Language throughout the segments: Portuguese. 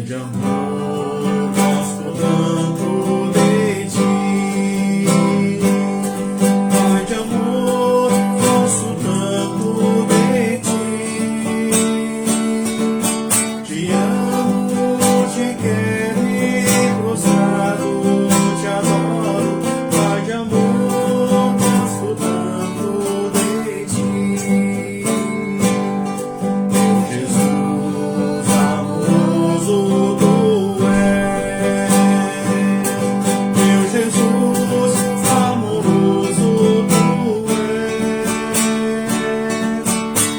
de amor, gosto tanto de ti. Pai de amor, gosto tanto de ti. Te amo, te quero, prostrado, te adoro. Pai de amor, gosto tanto de ti. Meu Jesus amoroso tu és. Meu Jesus amoroso tu és.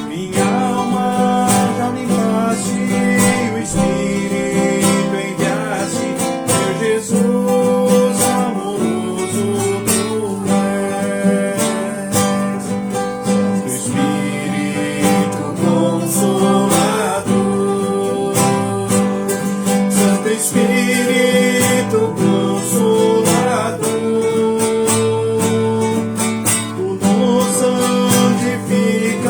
Minha alma já limpaste, o Espírito enviaste. Meu Jesus amoroso tu és. Santo Espírito Consolador, Santo Espírito Consolador, tu nos santificas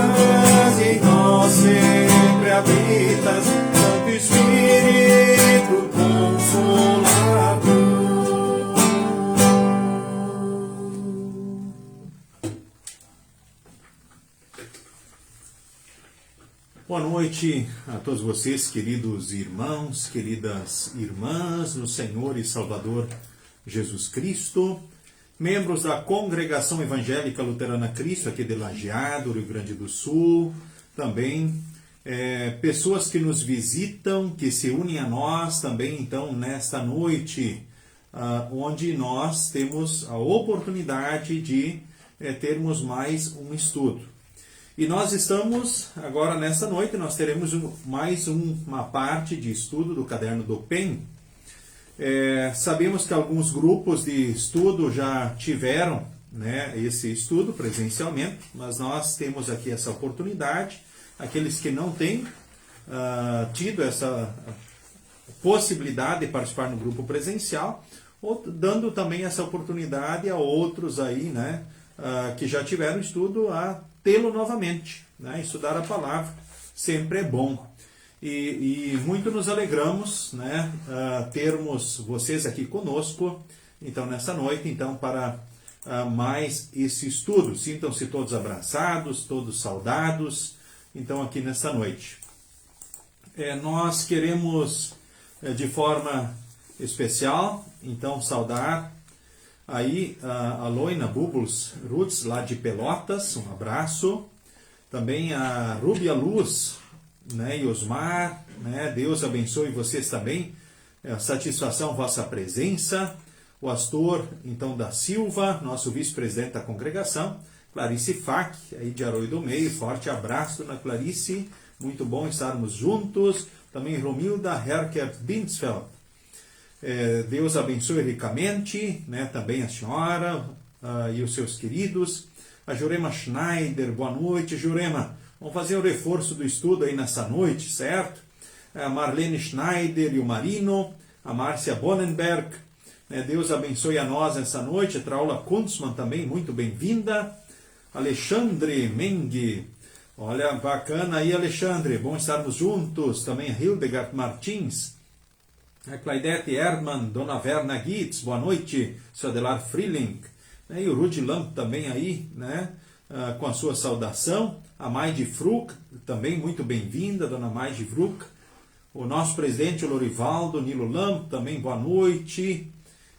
e em nós sempre habitas. Santo Espírito Consolador. Boa noite a todos vocês, queridos irmãos, queridas irmãs, no Senhor e Salvador Jesus Cristo, membros da Congregação Evangélica Luterana Cristo, aqui de Lajeado, Rio Grande do Sul, também pessoas que nos visitam, que se unem a nós também, então, nesta noite, onde nós temos a oportunidade de termos mais um estudo. E nós estamos, agora nessa noite, nós teremos mais uma parte de estudo do Caderno do PEN. Sabemos que alguns grupos de estudo já tiveram, né, esse estudo presencialmente, mas nós temos aqui essa oportunidade. Aqueles que não têm tido essa possibilidade de participar no grupo presencial, dando também essa oportunidade a outros aí, né, que já tiveram estudo, a tê-lo novamente, né? Estudar a palavra sempre é bom. E muito nos alegramos, né, termos vocês aqui conosco, então, nessa noite, então, para mais esse estudo. Sintam-se todos abraçados, todos saudados, então, aqui nessa noite. Nós queremos, de forma especial, então, saudar aí a Loina Bubbles Roots, lá de Pelotas, um abraço. Também a Rúbia Luz, né, e Osmar, né, Deus abençoe vocês também. Satisfação vossa presença. O Astor, então, da Silva, nosso vice-presidente da congregação. Clarice Fac, aí de Arroio do Meio, forte abraço, dona Clarice. Muito bom estarmos juntos. Também Romilda Herkert Binsfeld. Deus abençoe ricamente, né, também a senhora e os seus queridos. A Jurema Schneider, boa noite, Jurema. Vamos fazer o reforço do estudo aí nessa noite, certo? A Marlene Schneider e o Marino, a Márcia Bonenberg, né, Deus abençoe a nós nessa noite. A Traula Kunzmann também, muito bem-vinda. Alexandre Mengue, olha, bacana aí, Alexandre, bom estarmos juntos. Também a Hildegard Martins, a Claudete Erdmann, Dona Verna Gitz, boa noite, seu Adelar Freeling, né, e o Rudi Lamp também aí, né, com a sua saudação. A Maide Fruc, também muito bem-vinda, Dona Maide Fruc. O nosso presidente, o Lorivaldo Nilo Lamp, também boa noite.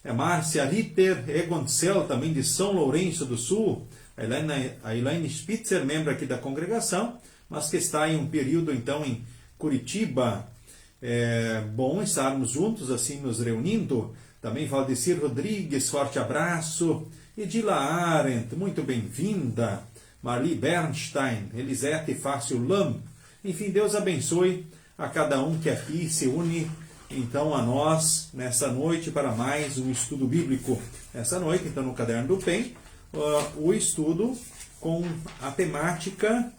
A Márcia Ritter, Egoncel, também de São Lourenço do Sul. A Elaine Spitzer, membro aqui da congregação, mas que está em um período, então, em Curitiba. É bom estarmos juntos, assim, nos reunindo. Também Valdecir Rodrigues, forte abraço. Edila Arendt, muito bem-vinda. Marli Bernstein, Elisete Fácil Lam. Enfim, Deus abençoe a cada um que aqui se une, então, a nós, nessa noite, para mais um estudo bíblico. Essa noite, então, no Caderno do PEN, o estudo com a temática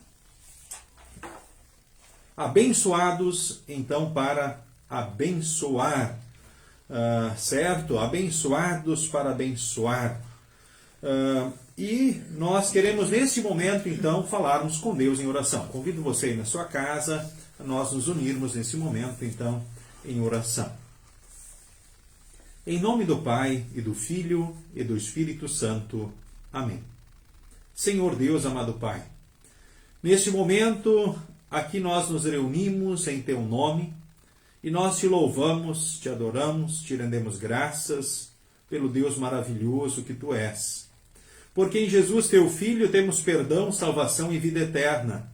abençoados, então, para abençoar, certo? Abençoados para abençoar. E nós queremos, nesse momento, então, falarmos com Deus em oração. Convido você aí na sua casa, a nós nos unirmos nesse momento, então, em oração. Em nome do Pai, e do Filho, e do Espírito Santo. Amém. Senhor Deus, amado Pai, neste momento, aqui nós nos reunimos em Teu nome, e nós Te louvamos, Te adoramos, Te rendemos graças pelo Deus maravilhoso que Tu és. Porque em Jesus, Teu Filho, temos perdão, salvação e vida eterna.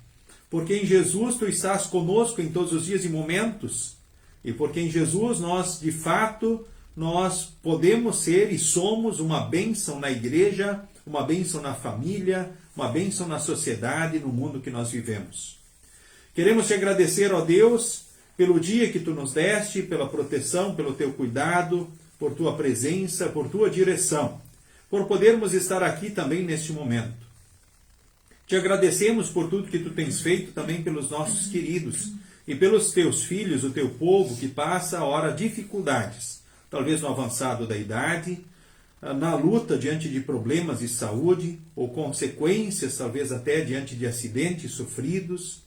Porque em Jesus Tu estás conosco em todos os dias e momentos. E porque em Jesus nós, de fato, nós podemos ser e somos uma bênção na igreja, uma bênção na família, uma bênção na sociedade, no mundo que nós vivemos. Queremos Te agradecer, ó Deus, pelo dia que Tu nos deste, pela proteção, pelo Teu cuidado, por Tua presença, por Tua direção, por podermos estar aqui também neste momento. Te agradecemos por tudo que Tu tens feito também pelos nossos queridos e pelos Teus filhos, o Teu povo que passa, ora, dificuldades, talvez no avançado da idade, na luta diante de problemas de saúde ou consequências, talvez até diante de acidentes sofridos.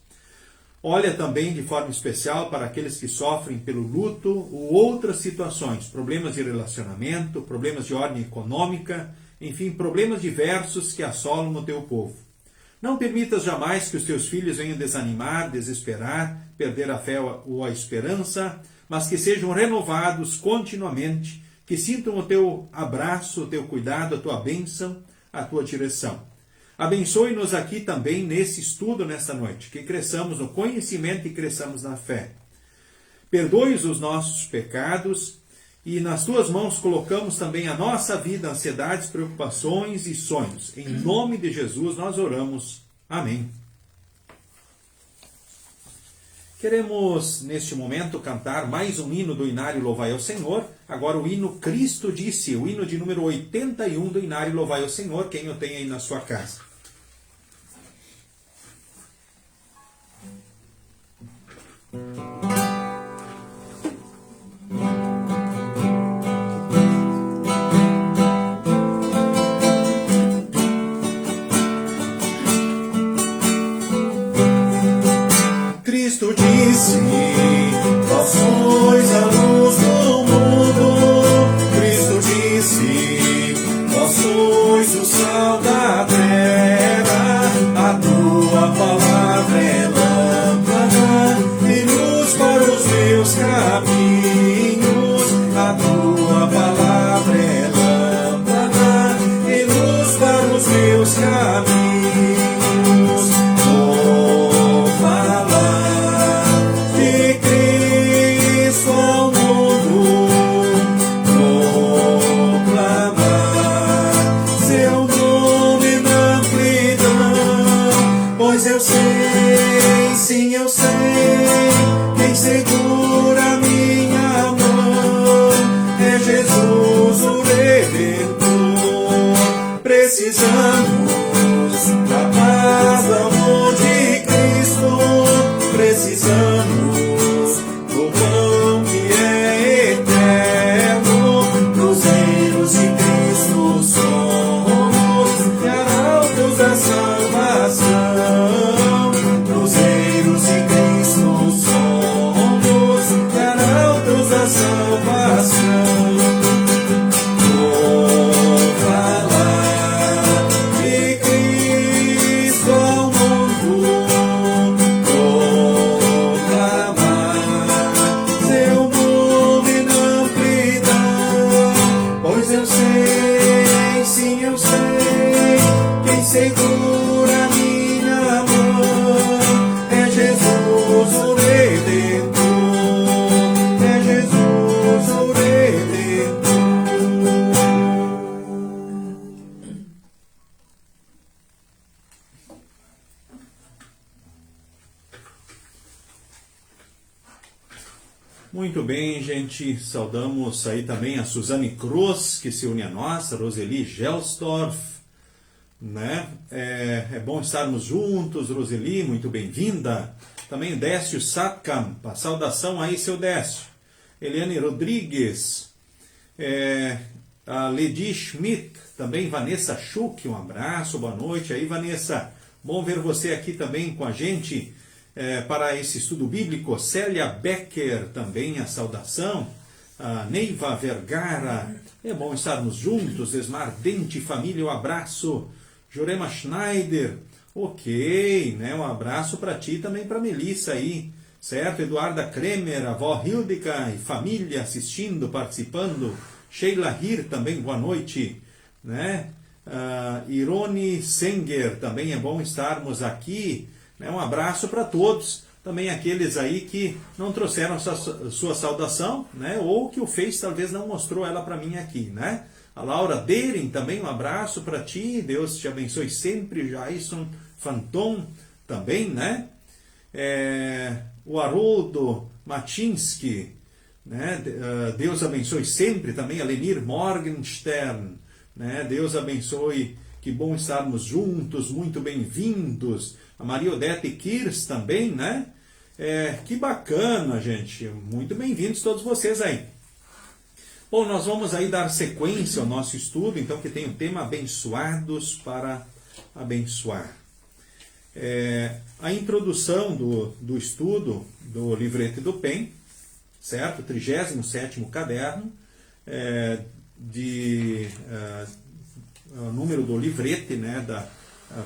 Olha também de forma especial para aqueles que sofrem pelo luto ou outras situações, problemas de relacionamento, problemas de ordem econômica, enfim, problemas diversos que assolam o Teu povo. Não permitas jamais que os Teus filhos venham desanimar, desesperar, perder a fé ou a esperança, mas que sejam renovados continuamente, que sintam o Teu abraço, o Teu cuidado, a Tua bênção, a Tua direção. Abençoe-nos aqui também nesse estudo nesta noite, que cresçamos no conhecimento e cresçamos na fé. Perdoe os nossos pecados e nas Tuas mãos colocamos também a nossa vida, ansiedades, preocupações e sonhos. Em nome de Jesus nós oramos. Amém. Queremos, neste momento, cantar mais um hino do Inário Louvai ao Senhor. Agora o hino Cristo Disse, o hino de número 81 do Inário Louvai ao Senhor, quem o tem aí na sua casa. Cristo disse, vós sois a luz do mundo. Cristo disse, vós sois o sal da terra. A tua palavra é lâmpada e luz para os meus caminhos. A tua palavra é lâmpada e luz para os meus caminhos. Precisamos da paz, do amor de Cristo. Precisamos do pão que é eterno. Cruzeiros de Cristo somos, e arautos da salvação. Cruzeiros de Cristo somos, e arautos da salvação. Segura minha mão, é Jesus o Redentor, é Jesus o Redentor. Muito bem, gente, saudamos aí também a Suzane Cruz, que se une a nós, a Roseli Gelsdorf, né? É bom estarmos juntos, Roseli, muito bem-vinda. Também Décio Satkam, a saudação aí, seu Décio. Eliane Rodrigues, a Ledi Schmidt, também Vanessa Schuch, um abraço, boa noite aí, Vanessa. Bom ver você aqui também com a gente. para esse estudo bíblico, Célia Becker, também a saudação, a Neiva Vergara, é bom estarmos juntos, Esmar Dente, família, um abraço, Jurema Schneider, ok, né, um abraço para ti e também para Melissa aí, certo? Eduarda Kremer, avó Hildika e família assistindo, participando, Sheila Hir também, boa noite, né? Irone Senger, também é bom estarmos aqui, né? Um abraço para todos, também aqueles aí que não trouxeram sua saudação, né? Ou que o Face talvez não mostrou ela para mim aqui, né? A Laura Deren, também um abraço para ti, Deus te abençoe sempre, Jason Fanton, também, né? O Haroldo Matinsky, né? Deus abençoe sempre também, a Lenir Morgenstern, né? Deus abençoe, que bom estarmos juntos, muito bem-vindos. A Maria Odete Kirs também, né? Que bacana, gente, muito bem-vindos todos vocês aí. Bom, nós vamos aí dar sequência ao nosso estudo, então, que tem o tema Abençoados para Abençoar. A introdução do estudo do Livrete do PEN, certo? 37º caderno, número do livrete, né, da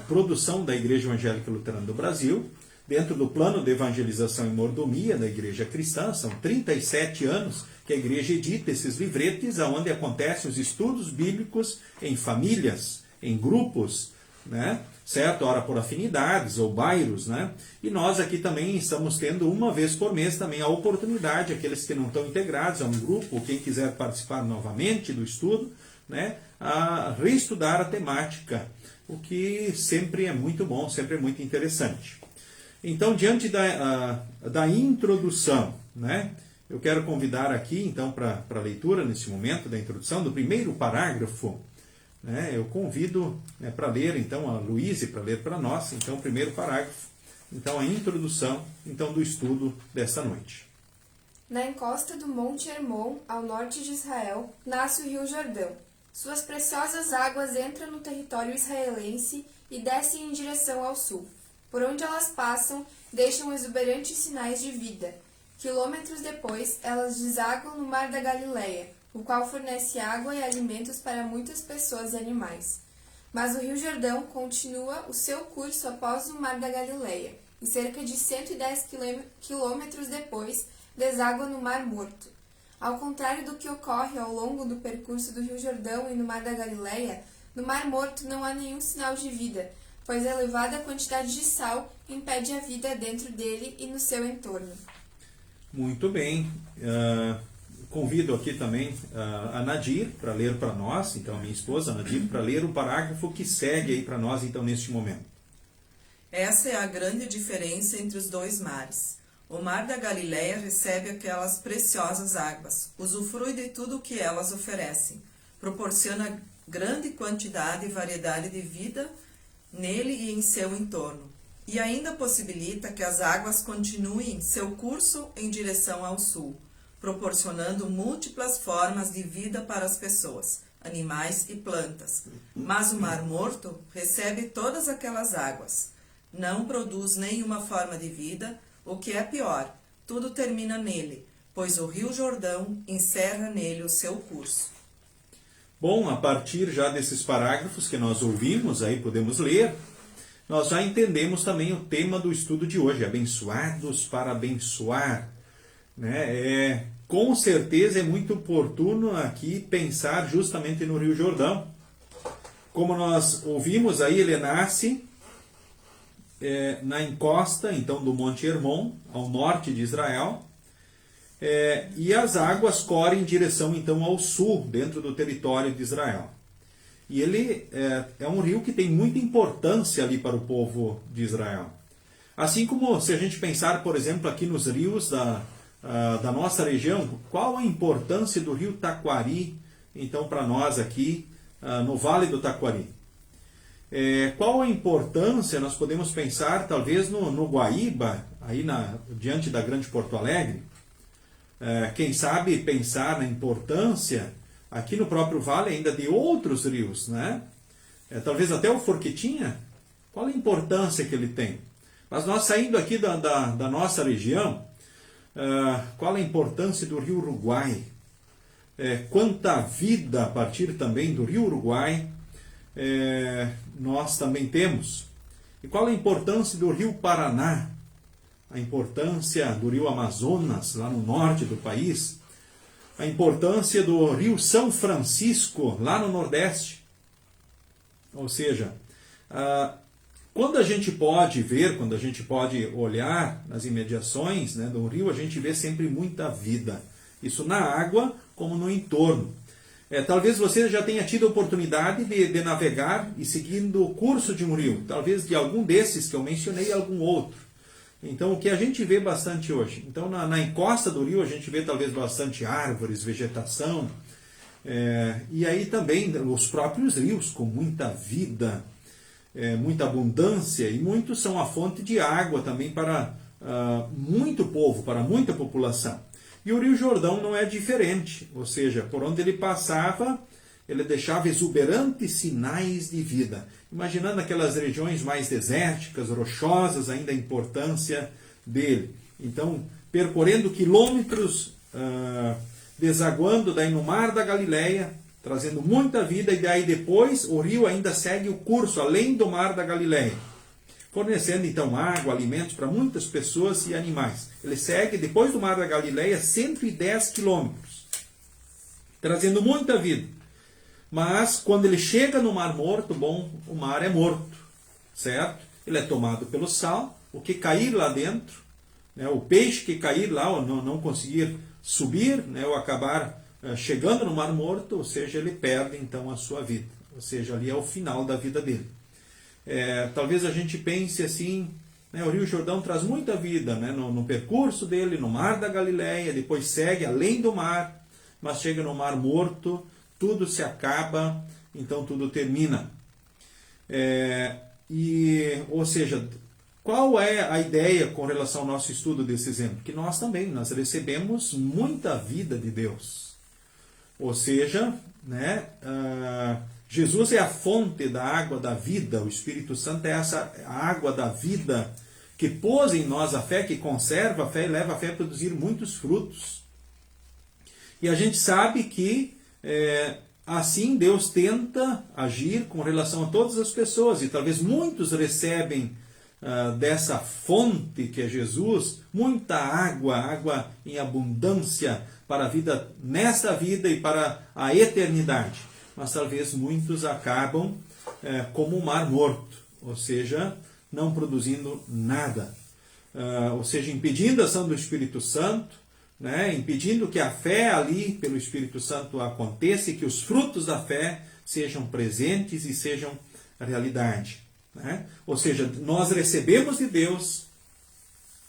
produção da Igreja Evangélica Luterana do Brasil, dentro do plano de evangelização e mordomia da Igreja Cristã. São 37 anos que a Igreja edita esses livretes, onde acontecem os estudos bíblicos em famílias, em grupos, né? Certo? Ora por afinidades ou bairros, né? E nós aqui também estamos tendo uma vez por mês também a oportunidade, aqueles que não estão integrados a um grupo, ou quem quiser participar novamente do estudo, né? A reestudar a temática, o que sempre é muito bom, sempre é muito interessante. Então, diante da introdução, né? Eu quero convidar aqui, então, para a leitura, nesse momento da introdução, do primeiro parágrafo, né? Eu convido, né, para ler, então, a Luíse para ler para nós, então, o primeiro parágrafo, então, a introdução, então, do estudo desta noite. Na encosta do Monte Hermon, ao norte de Israel, nasce o Rio Jordão. Suas preciosas águas entram no território israelense e descem em direção ao sul. Por onde elas passam, deixam exuberantes sinais de vida. Quilômetros depois, elas desaguam no Mar da Galileia, o qual fornece água e alimentos para muitas pessoas e animais. Mas o Rio Jordão continua o seu curso após o Mar da Galileia, e cerca de 110 quilômetros depois, deságua no Mar Morto. Ao contrário do que ocorre ao longo do percurso do Rio Jordão e no Mar da Galileia, no Mar Morto não há nenhum sinal de vida, pois a elevada quantidade de sal impede a vida dentro dele e no seu entorno. Muito bem. Convido aqui também a Nadir para ler para nós, então a minha esposa, a Nadir, para ler o parágrafo que segue aí para nós, então, neste momento. Essa é a grande diferença entre os dois mares. O Mar da Galileia recebe aquelas preciosas águas, usufrui de tudo o que elas oferecem, proporciona grande quantidade e variedade de vida nele e em seu entorno, e ainda possibilita que as águas continuem seu curso em direção ao sul, proporcionando múltiplas formas de vida para as pessoas, animais e plantas. Mas o Mar Morto recebe todas aquelas águas, não produz nenhuma forma de vida, o que é pior, tudo termina nele, pois o Rio Jordão encerra nele o seu curso. Bom, a partir já desses parágrafos que nós ouvimos, aí podemos ler, nós já entendemos também o tema do estudo de hoje, abençoados para abençoar, né? Com certeza é muito oportuno aqui pensar justamente no Rio Jordão. Como nós ouvimos aí, ele nasce na encosta, então, do Monte Hermon, ao norte de Israel, e as águas correm em direção, então, ao sul, dentro do território de Israel. E ele é um rio que tem muita importância ali para o povo de Israel. Assim como se a gente pensar, por exemplo, aqui nos rios da nossa região, qual a importância do rio Taquari, então, para nós aqui, no Vale do Taquari? Qual a importância, nós podemos pensar, talvez, no Guaíba, aí diante da Grande Porto Alegre? Quem sabe pensar na importância aqui no próprio vale ainda de outros rios, né? Talvez até o Forquetinha. Qual a importância que ele tem? Mas nós saindo aqui da nossa região, qual a importância do rio Uruguai? Quanta vida a partir também do rio Uruguai nós também temos. E qual a importância do rio Paraná? A importância do rio Amazonas, lá no norte do país. A importância do rio São Francisco, lá no nordeste. Ou seja, quando a gente pode ver, quando a gente pode olhar nas imediações, né, do rio, a gente vê sempre muita vida. Isso na água como no entorno. Talvez você já tenha tido a oportunidade de navegar e seguindo o curso de um rio. Talvez de algum desses que eu mencionei, algum outro. Então, o que a gente vê bastante hoje? Então, na encosta do rio, a gente vê talvez bastante árvores, vegetação. E aí também os próprios rios com muita vida, muita abundância, e muitos são a fonte de água também para muito povo, para muita população. E o Rio Jordão não é diferente, ou seja, por onde ele passava, ele deixava exuberantes sinais de vida. Imaginando aquelas regiões mais desérticas, rochosas, ainda a importância dele. Então, percorrendo quilômetros, desaguando daí no Mar da Galileia, trazendo muita vida, e daí depois o rio ainda segue o curso, além do Mar da Galileia, fornecendo então água, alimentos para muitas pessoas e animais. Ele segue, depois do Mar da Galileia, 110 quilômetros, trazendo muita vida. Mas, quando ele chega no Mar Morto, o mar é morto, certo? Ele é tomado pelo sal, o que cair lá dentro, né, o peixe que cair lá, ou não conseguir subir, né, ou acabar chegando no Mar Morto, ou seja, ele perde então a sua vida. Ou seja, ali é o final da vida dele. Talvez a gente pense assim, né, o Rio Jordão traz muita vida, né, no percurso dele, no Mar da Galileia, depois segue além do mar, mas chega no Mar Morto, tudo se acaba, então tudo termina. Ou seja, qual é a ideia com relação ao nosso estudo desse exemplo? Que nós também, nós recebemos muita vida de Deus. Ou seja, né, Jesus é a fonte da água da vida, o Espírito Santo é essa água da vida que pôs em nós a fé, que conserva a fé e leva a fé a produzir muitos frutos. E a gente sabe que assim Deus tenta agir com relação a todas as pessoas, e talvez muitos recebem dessa fonte que é Jesus, muita água em abundância para a vida nesta vida e para a eternidade. Mas talvez muitos acabam como um mar morto, ou seja, não produzindo nada, ou seja, impedindo a ação do Espírito Santo, né, impedindo que a fé ali pelo Espírito Santo aconteça e que os frutos da fé sejam presentes e sejam realidade. Né? Ou seja, nós recebemos de Deus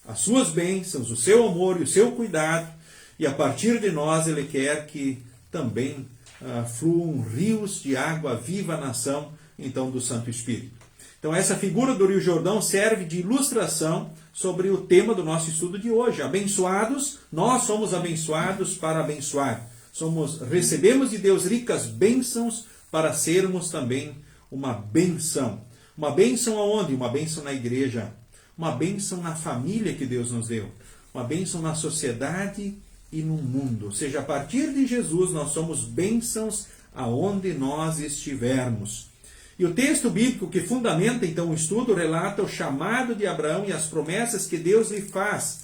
as suas bênçãos, o seu amor e o seu cuidado, e a partir de nós Ele quer que também fluam rios de água viva na ação então do Santo Espírito. Então essa figura do Rio Jordão serve de ilustração sobre o tema do nosso estudo de hoje. Abençoados, nós somos abençoados para abençoar. Recebemos de Deus ricas bênçãos para sermos também uma bênção. Uma bênção aonde? Uma bênção na igreja. Uma bênção na família que Deus nos deu. Uma bênção na sociedade e no mundo. Ou seja, a partir de Jesus nós somos bênçãos aonde nós estivermos. E o texto bíblico que fundamenta então o estudo relata o chamado de Abraão e as promessas que Deus lhe faz.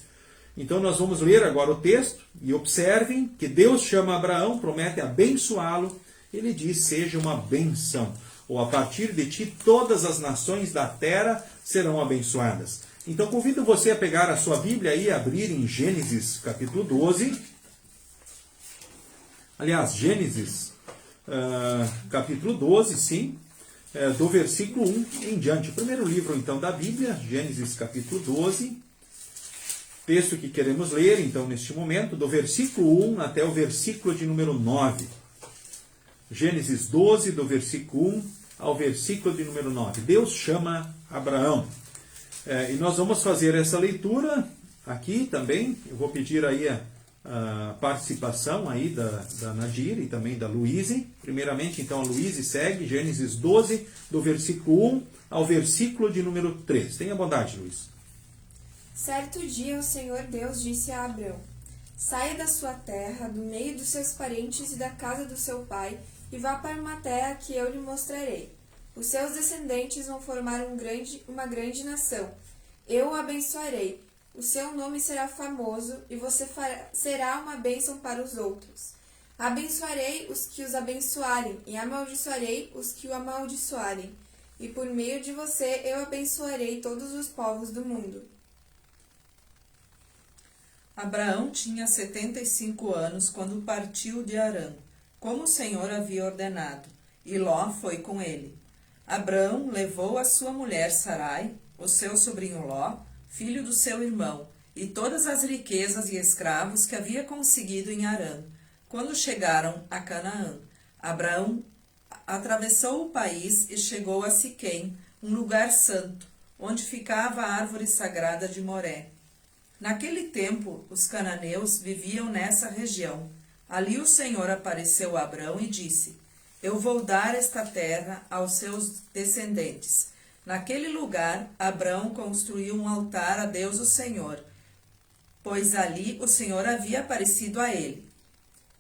Então nós vamos ler agora o texto e observem que Deus chama Abraão, promete abençoá-lo. Ele diz: seja uma bênção, ou a partir de ti todas as nações da terra serão abençoadas. Então convido você a pegar a sua Bíblia e abrir em Gênesis capítulo 12. Aliás, Gênesis capítulo 12, sim. Do versículo 1 em diante. O primeiro livro, então, da Bíblia, Gênesis capítulo 12. Texto que queremos ler, então, neste momento, do versículo 1 até o versículo de número 9. Gênesis 12, do versículo 1 ao versículo de número 9. Deus chama Abraão. E nós vamos fazer essa leitura aqui também. Eu vou pedir aí a participação aí da Nadir e também da Luíse. Primeiramente, então, a Luíse segue Gênesis 12, do versículo 1 ao versículo de número 3. Tenha bondade, Luiz. Certo dia o Senhor Deus disse a Abrão: Saia da sua terra, do meio dos seus parentes e da casa do seu pai, e vá para uma terra que eu lhe mostrarei. Os seus descendentes vão formar uma grande nação. Eu o abençoarei. O seu nome será famoso, e você será uma bênção para os outros. Abençoarei os que os abençoarem, e amaldiçoarei os que o amaldiçoarem. E por meio de você eu abençoarei todos os povos do mundo. Abraão tinha 75 anos quando partiu de Harã, como o Senhor havia ordenado, e Ló foi com ele. Abraão levou a sua mulher Sarai, o seu sobrinho Ló, filho do seu irmão, e todas as riquezas e escravos que havia conseguido em Harã. Quando chegaram a Canaã, Abraão atravessou o país e chegou a Siquém, um lugar santo, onde ficava a árvore sagrada de Moré. Naquele tempo, os cananeus viviam nessa região. Ali o Senhor apareceu a Abrão e disse: Eu vou dar esta terra aos seus descendentes. Naquele lugar, Abrão construiu um altar a Deus o Senhor, pois ali o Senhor havia aparecido a ele.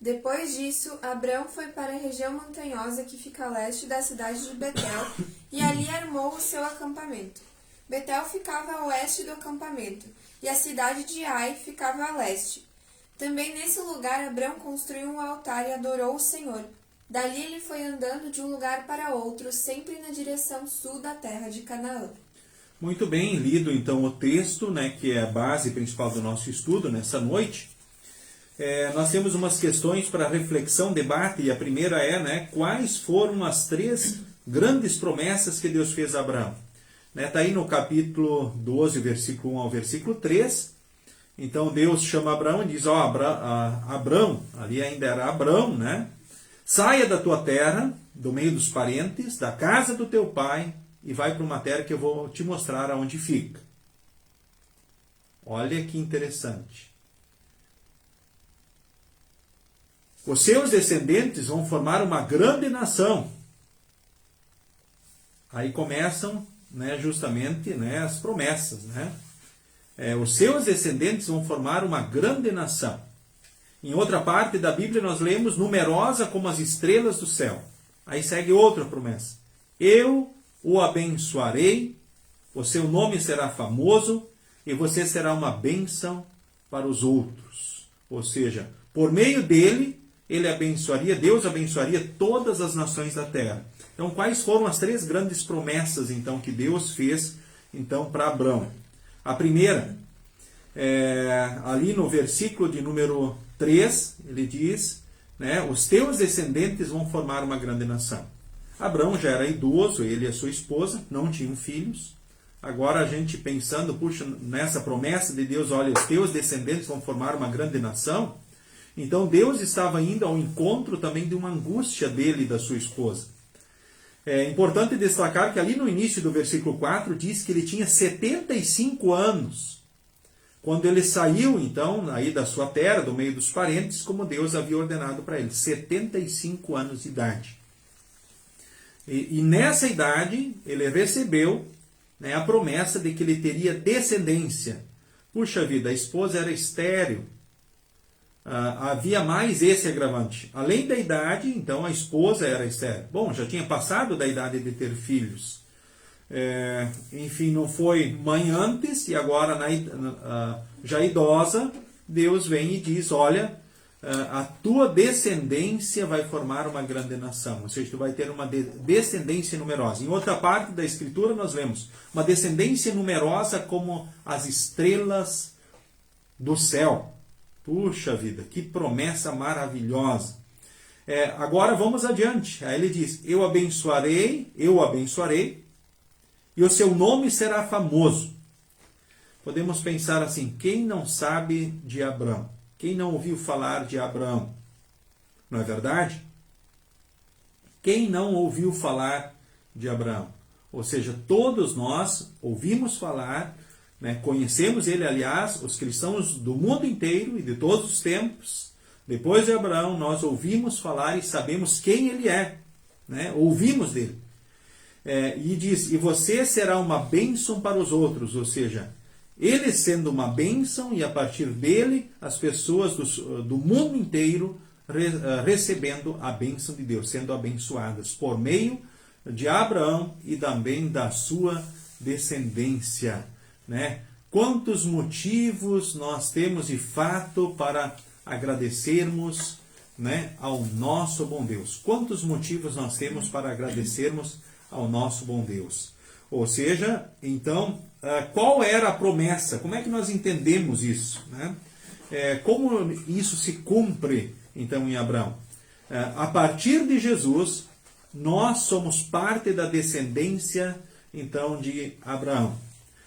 Depois disso, Abrão foi para a região montanhosa que fica a leste da cidade de Betel, e ali armou o seu acampamento. Betel ficava a oeste do acampamento, e a cidade de Ai ficava a leste. Também nesse lugar Abrão construiu um altar e adorou o Senhor. Dali ele foi andando de um lugar para outro, sempre na direção sul da terra de Canaã. Muito bem, lido então o texto, né, que é a base principal do nosso estudo nessa noite. Nós temos umas questões para reflexão, debate, e a primeira é, né, quais foram as 3 grandes promessas que Deus fez a Abraão. Está aí no capítulo 12, versículo 1 ao versículo 3. Então Deus chama Abraão e diz: Abraão, ali ainda era Abraão, né? Saia da tua terra, do meio dos parentes, da casa do teu pai, e vai para uma terra que eu vou te mostrar aonde fica. Olha que interessante. Os seus descendentes vão formar uma grande nação. Aí começam, né, justamente, né, as promessas. Né? Os seus descendentes vão formar uma grande nação. Em outra parte da Bíblia nós lemos: numerosa como as estrelas do céu. Aí segue outra promessa: eu o abençoarei, o seu nome será famoso, e você será uma bênção para os outros. Ou seja, por meio dele, Deus abençoaria todas as nações da terra. Então, quais foram as 3 grandes promessas então que Deus fez então para Abrão? A primeira, ali no versículo de número 3, ele diz, né, os teus descendentes vão formar uma grande nação. Abrão já era idoso, ele e a sua esposa não tinham filhos. Agora a gente pensando, puxa, nessa promessa de Deus, olha, os teus descendentes vão formar uma grande nação. Então Deus estava indo ao encontro também de uma angústia dele e da sua esposa. É importante destacar que ali no início do versículo 4 diz que ele tinha 75 anos. Quando ele saiu, então, aí da sua terra, do meio dos parentes, como Deus havia ordenado para ele. 75 anos de idade. E nessa idade, ele recebeu, né, a promessa de que ele teria descendência. Puxa vida, a esposa era estéril. Havia mais esse agravante. Além da idade, então, a esposa era estéril. Bom, já tinha passado da idade de ter filhos. Enfim, não foi mãe antes, e agora, já idosa, Deus vem e diz: olha, a tua descendência vai formar uma grande nação. Ou seja, tu vai ter uma descendência numerosa. Em outra parte da Escritura nós vemos uma descendência numerosa como as estrelas do céu. Puxa vida, que promessa maravilhosa. Agora vamos adiante. Aí ele diz: eu o abençoarei, e o seu nome será famoso. Podemos pensar assim: quem não sabe de Abrão? Quem não ouviu falar de Abrão? Não é verdade? Quem não ouviu falar de Abrão? Ou seja, todos nós ouvimos falar, né, conhecemos ele, aliás, os cristãos do mundo inteiro e de todos os tempos. Depois de Abraão, nós ouvimos falar e sabemos quem ele é. Né? Ouvimos dele. E diz: e você será uma bênção para os outros. Ou seja, ele sendo uma bênção e a partir dele as pessoas do mundo inteiro recebendo a bênção de Deus, sendo abençoadas por meio de Abraão e também da sua descendência, né? Quantos motivos nós temos de fato para agradecermos, né, ao nosso bom Deus. Quantos motivos nós temos para agradecermos ao nosso bom Deus. Ou seja, então, qual era a promessa? Como é que nós entendemos isso, né? Como isso se cumpre, então, em Abraão? A partir de Jesus, nós somos parte da descendência, então, de Abraão.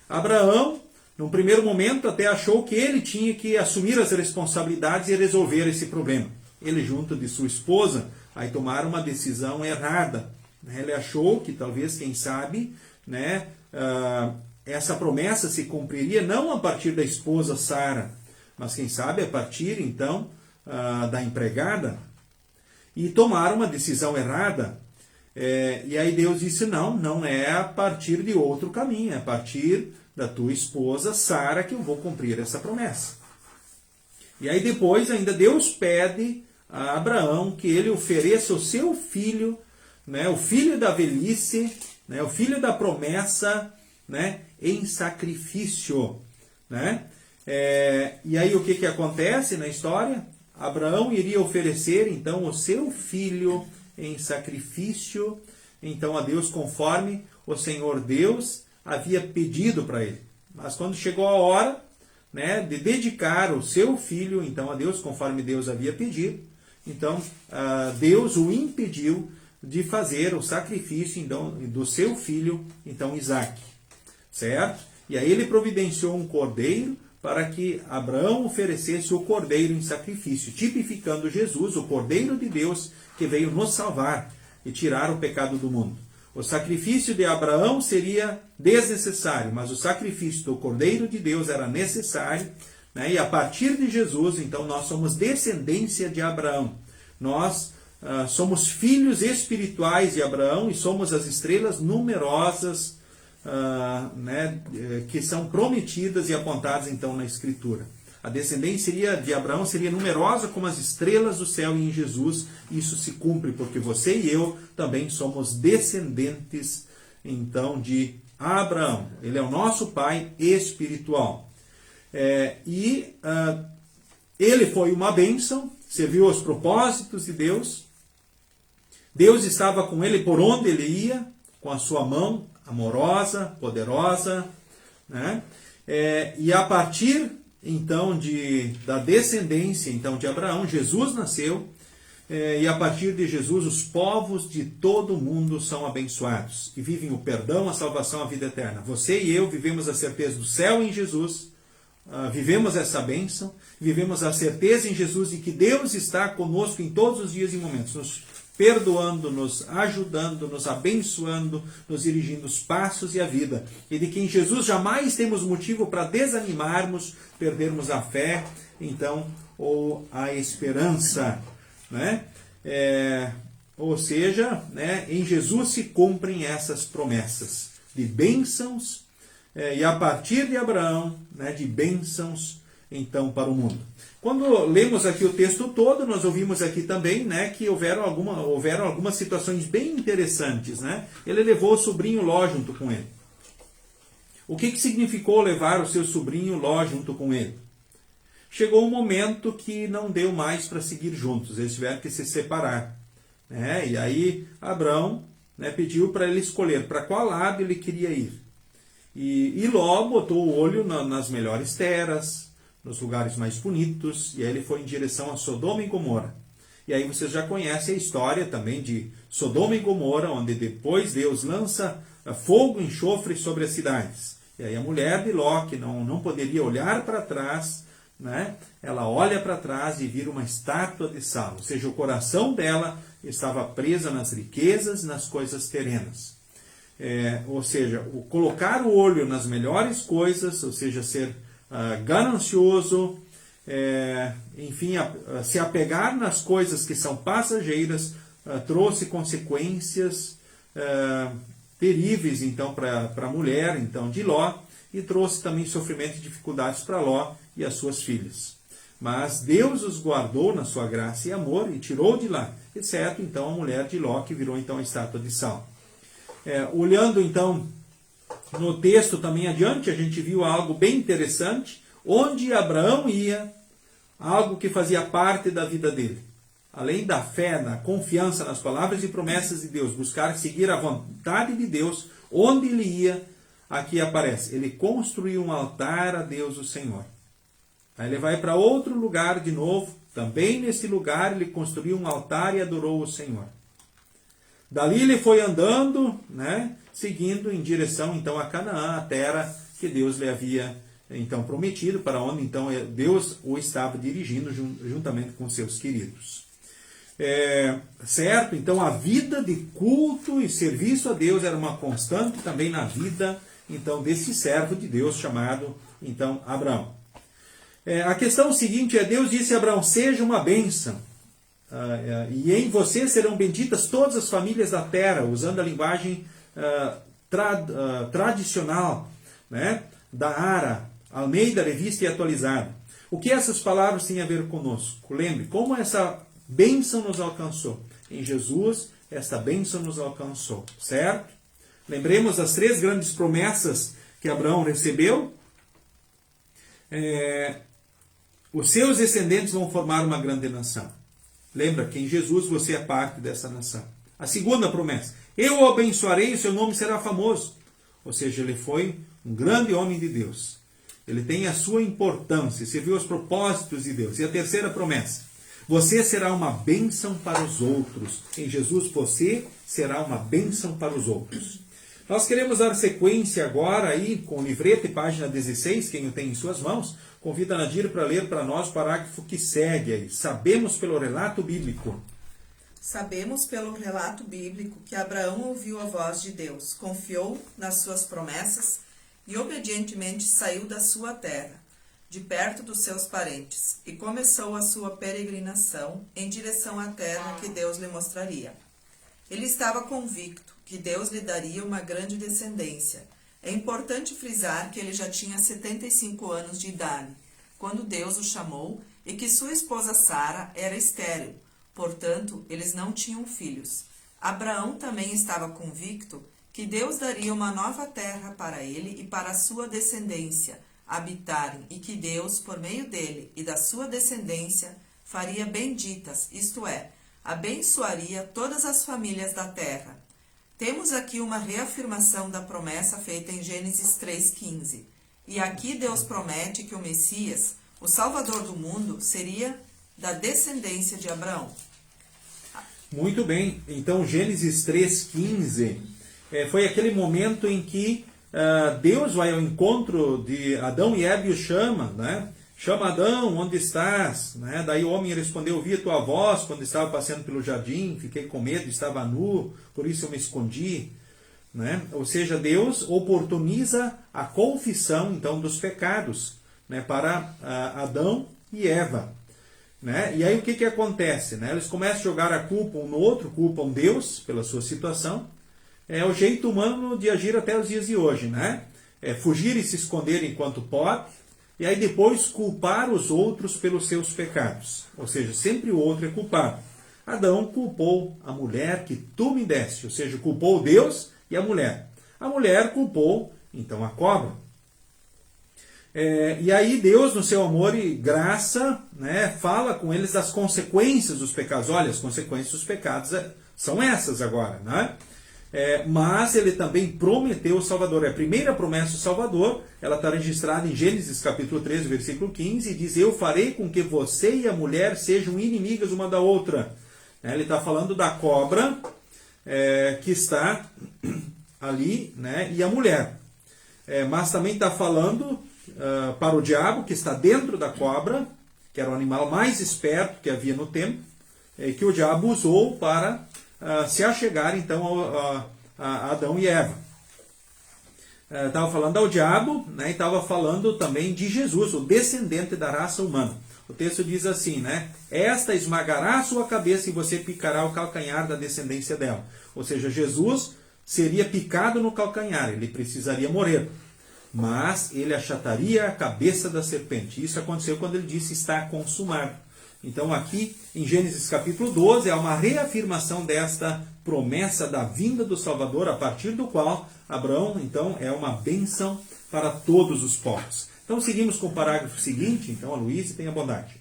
Abraão, num primeiro momento, até achou que ele tinha que assumir as responsabilidades e resolver esse problema. Ele, junto de sua esposa, aí tomaram uma decisão errada. Ele achou que talvez, quem sabe, né, essa promessa se cumpriria não a partir da esposa Sara, mas quem sabe a partir, então, da empregada. E tomaram uma decisão errada. E aí Deus disse, não é a partir de outro caminho, é a partir da tua esposa Sara que eu vou cumprir essa promessa. E aí depois ainda Deus pede a Abraão que ele ofereça o seu filho, né, o filho da velhice, né, o filho da promessa, né, em sacrifício, né? E aí o que acontece na história? Abraão iria oferecer então o seu filho em sacrifício, então a Deus, conforme o Senhor Deus havia pedido para ele. Mas quando chegou a hora, né, de dedicar o seu filho então a Deus, conforme Deus havia pedido, então Deus o impediu de fazer o sacrifício então, do seu filho, então Isaque, certo? E aí ele providenciou um cordeiro para que Abraão oferecesse o cordeiro em sacrifício, tipificando Jesus, o cordeiro de Deus, que veio nos salvar e tirar o pecado do mundo. O sacrifício de Abraão seria desnecessário, mas o sacrifício do cordeiro de Deus era necessário, né? E a partir de Jesus, então, nós somos descendência de Abraão. Nós somos filhos espirituais de Abraão e somos as estrelas numerosas, né, que são prometidas e apontadas então na Escritura. A descendência de Abraão seria numerosa como as estrelas do céu, e em Jesus isso se cumpre, porque você e eu também somos descendentes então de Abraão. Ele é o nosso pai espiritual. Ele foi uma bênção, serviu aos propósitos de Deus. Deus estava com ele por onde ele ia, com a sua mão amorosa, poderosa, né? E a partir então da descendência então de Abraão, Jesus nasceu, e a partir de Jesus os povos de todo o mundo são abençoados e vivem o perdão, a salvação, a vida eterna. Você e eu vivemos a certeza do céu em Jesus, vivemos essa bênção, vivemos a certeza em Jesus de que Deus está conosco em todos os dias e momentos, nos perdoando, nos ajudando, nos abençoando, nos dirigindo os passos e a vida. E de que em Jesus jamais temos motivo para desanimarmos, perdermos a fé, então, ou a esperança, né? Ou seja, né, em Jesus se cumprem essas promessas de bênçãos, e a partir de Abraão, né, de bênçãos, então, para o mundo. Quando lemos aqui o texto todo, nós ouvimos aqui também, né, que houveram algumas situações bem interessantes, né? Ele levou o sobrinho Ló junto com ele. O que significou levar o seu sobrinho Ló junto com ele? Chegou um momento que não deu mais para seguir juntos, eles tiveram que se separar, né? E aí Abraão, né, pediu para ele escolher para qual lado ele queria ir. E Ló botou o olho nas melhores terras, nos lugares mais bonitos, e aí ele foi em direção a Sodoma e Gomorra. E aí vocês já conhecem a história também de Sodoma e Gomorra, onde depois Deus lança fogo e enxofre sobre as cidades. E aí a mulher de Ló, que não poderia olhar para trás, né, ela olha para trás e vira uma estátua de sal. Ou seja, o coração dela estava presa nas riquezas, nas coisas terrenas. Ou seja, colocar o olho nas melhores coisas, ou seja, ser ganancioso, enfim, se apegar nas coisas que são passageiras, trouxe consequências terríveis então para a mulher então de Ló, e trouxe também sofrimento e dificuldades para Ló e as suas filhas. Mas Deus os guardou na sua graça e amor e tirou de lá, exceto então a mulher de Ló, que virou então a estátua de sal. Olhando então no texto também adiante, a gente viu algo bem interessante, onde Abraão ia, algo que fazia parte da vida dele. Além da fé, da confiança nas palavras e promessas de Deus, buscar seguir a vontade de Deus, onde ele ia, aqui aparece, ele construiu um altar a Deus, o Senhor. Aí ele vai para outro lugar de novo, também nesse lugar ele construiu um altar e adorou o Senhor. Dali ele foi andando, né, seguindo em direção então a Canaã, a terra que Deus lhe havia então prometido, para onde então Deus o estava dirigindo juntamente com seus queridos. Certo? Então a vida de culto e serviço a Deus era uma constante também na vida então desse servo de Deus chamado então Abraão. A questão seguinte Deus disse a Abraão: seja uma bênção, e em você serão benditas todas as famílias da terra, usando a linguagem tradicional, né, da Ara, Almeida, Revista e Atualizada. O que essas palavras têm a ver conosco? Lembre, como essa bênção nos alcançou. Em Jesus, esta bênção nos alcançou, certo? Lembremos das 3 grandes promessas que Abraão recebeu. Os seus descendentes vão formar uma grande nação. Lembra que em Jesus você é parte dessa nação. A segunda promessa: eu o abençoarei e o seu nome será famoso. Ou seja, ele foi um grande homem de Deus. Ele tem a sua importância, serviu aos propósitos de Deus. E a terceira promessa: você será uma bênção para os outros. Em Jesus você será uma bênção para os outros. Nós queremos dar sequência agora aí com o livreto e página 16, quem o tem em suas mãos. Convido a Nadir para ler para nós o parágrafo que segue aí. Sabemos pelo relato bíblico. Sabemos pelo relato bíblico que Abraão ouviu a voz de Deus, confiou nas suas promessas e obedientemente saiu da sua terra, de perto dos seus parentes, e começou a sua peregrinação em direção à terra que Deus lhe mostraria. Ele estava convicto que Deus lhe daria uma grande descendência. É importante frisar que ele já tinha 75 anos de idade, quando Deus o chamou, e que sua esposa Sara era estéril, portanto, eles não tinham filhos. Abraão também estava convicto que Deus daria uma nova terra para ele e para a sua descendência habitarem, e que Deus, por meio dele e da sua descendência, faria benditas, isto é, abençoaria todas as famílias da terra. Temos aqui uma reafirmação da promessa feita em Gênesis 3,15. E aqui Deus promete que o Messias, o Salvador do mundo, seria da descendência de Abraão. Muito bem. Então, Gênesis 3,15 foi aquele momento em que Deus vai ao encontro de Adão e Eva e o chama, né? Chama Adão, onde estás? Né? Daí o homem respondeu: ouvi a tua voz quando estava passeando pelo jardim, fiquei com medo, estava nu, por isso eu me escondi. Né? Ou seja, Deus oportuniza a confissão então dos pecados, né, para Adão e Eva. Né? E aí o que acontece? Né? Eles começam a jogar a culpa um no outro, culpam Deus pela sua situação. É o jeito humano de agir até os dias de hoje. Né? Fugir e se esconder enquanto pode. E aí depois culpar os outros pelos seus pecados. Ou seja, sempre o outro é culpado. Adão culpou a mulher que tu me deste. Ou seja, culpou Deus e a mulher. A mulher culpou, então, a cobra. E aí Deus, no seu amor e graça, né, fala com eles das consequências dos pecados. Olha, as consequências dos pecados são essas agora. Né? Mas ele também prometeu o Salvador. A primeira promessa do Salvador, ela está registrada em Gênesis capítulo 13, versículo 15, e diz: eu farei com que você e a mulher sejam inimigas uma da outra. Ele está falando da cobra que está ali, né, e a mulher. Mas também está falando para o diabo, que está dentro da cobra, que era o animal mais esperto que havia no tempo, que o diabo usou para se achegar então a Adão e Eva. Estava falando ao diabo, né, e estava falando também de Jesus, o descendente da raça humana. O texto diz assim, né? Esta esmagará a sua cabeça e você picará o calcanhar da descendência dela. Ou seja, Jesus seria picado no calcanhar, ele precisaria morrer. mas ele achataria a cabeça da serpente. Isso aconteceu quando ele disse está consumado. Então aqui em Gênesis capítulo 12 é uma reafirmação desta promessa da vinda do Salvador, a partir do qual Abraão então é uma bênção para todos os povos. Então seguimos com o parágrafo seguinte. Então a Luísa tenha bondade.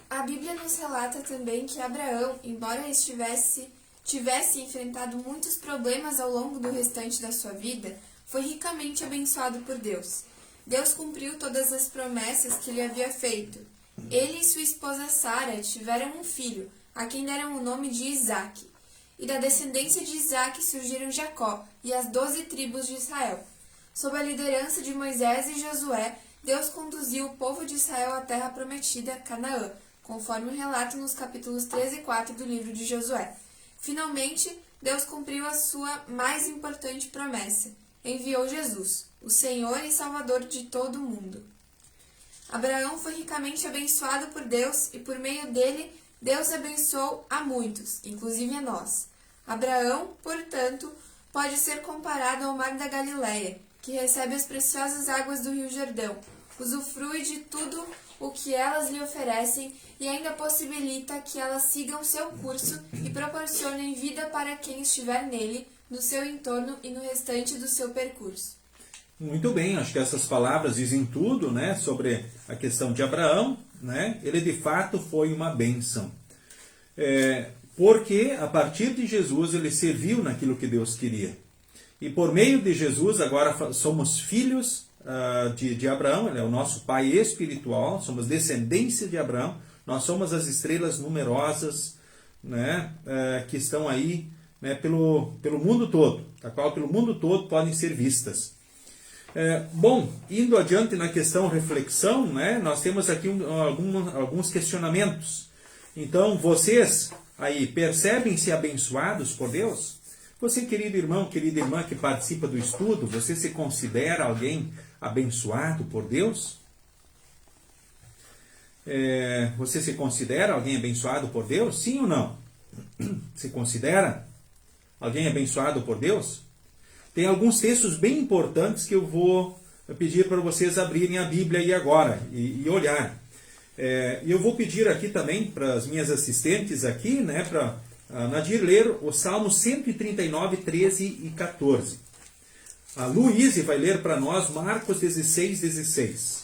A Bíblia nos relata também que Abraão, embora tivesse enfrentado muitos problemas ao longo do restante da sua vida, foi ricamente abençoado por Deus. Deus cumpriu todas as promessas que lhe havia feito. Ele e sua esposa Sara tiveram um filho, a quem deram o nome de Isaque. E da descendência de Isaque surgiram Jacó e as 12 tribos de Israel. Sob a liderança de Moisés e Josué, Deus conduziu o povo de Israel à terra prometida, Canaã, conforme o relato nos capítulos 13 e 4 do livro de Josué. Finalmente, Deus cumpriu a sua mais importante promessa. Enviou Jesus, o Senhor e Salvador de todo o mundo. Abraão foi ricamente abençoado por Deus e, por meio dele, Deus abençoou a muitos, inclusive a nós. Abraão, portanto, pode ser comparado ao Mar da Galileia, que recebe as preciosas águas do Rio Jordão, usufrui de tudo o que elas lhe oferecem e ainda possibilita que elas sigam seu curso e proporcionem vida para quem estiver nele, no seu entorno e no restante do seu percurso. Muito bem, acho que essas palavras dizem tudo, né, sobre a questão de Abraão, né? Ele de fato foi uma bênção. Porque a partir de Jesus ele serviu naquilo que Deus queria. E por meio de Jesus agora somos filhos de Abraão, ele é o nosso pai espiritual, somos descendência de Abraão, nós somos as estrelas numerosas, né, que estão aí, né, pelo mundo todo, da qual pelo mundo todo podem ser vistas. Bom, indo adiante na questão reflexão, né, nós temos aqui alguns questionamentos. Então, vocês aí percebem-se abençoados por Deus? Você, querido irmão, querida irmã que participa do estudo, você se considera alguém abençoado por Deus? Você se considera alguém abençoado por Deus? Sim ou não? Se considera alguém abençoado por Deus? Tem alguns textos bem importantes que eu vou pedir para vocês abrirem a Bíblia aí agora e olhar. E eu vou pedir aqui também para as minhas assistentes aqui, né, para a Nadir ler o Salmo 139, 13 e 14. A Luíse vai ler para nós Marcos 16, 16.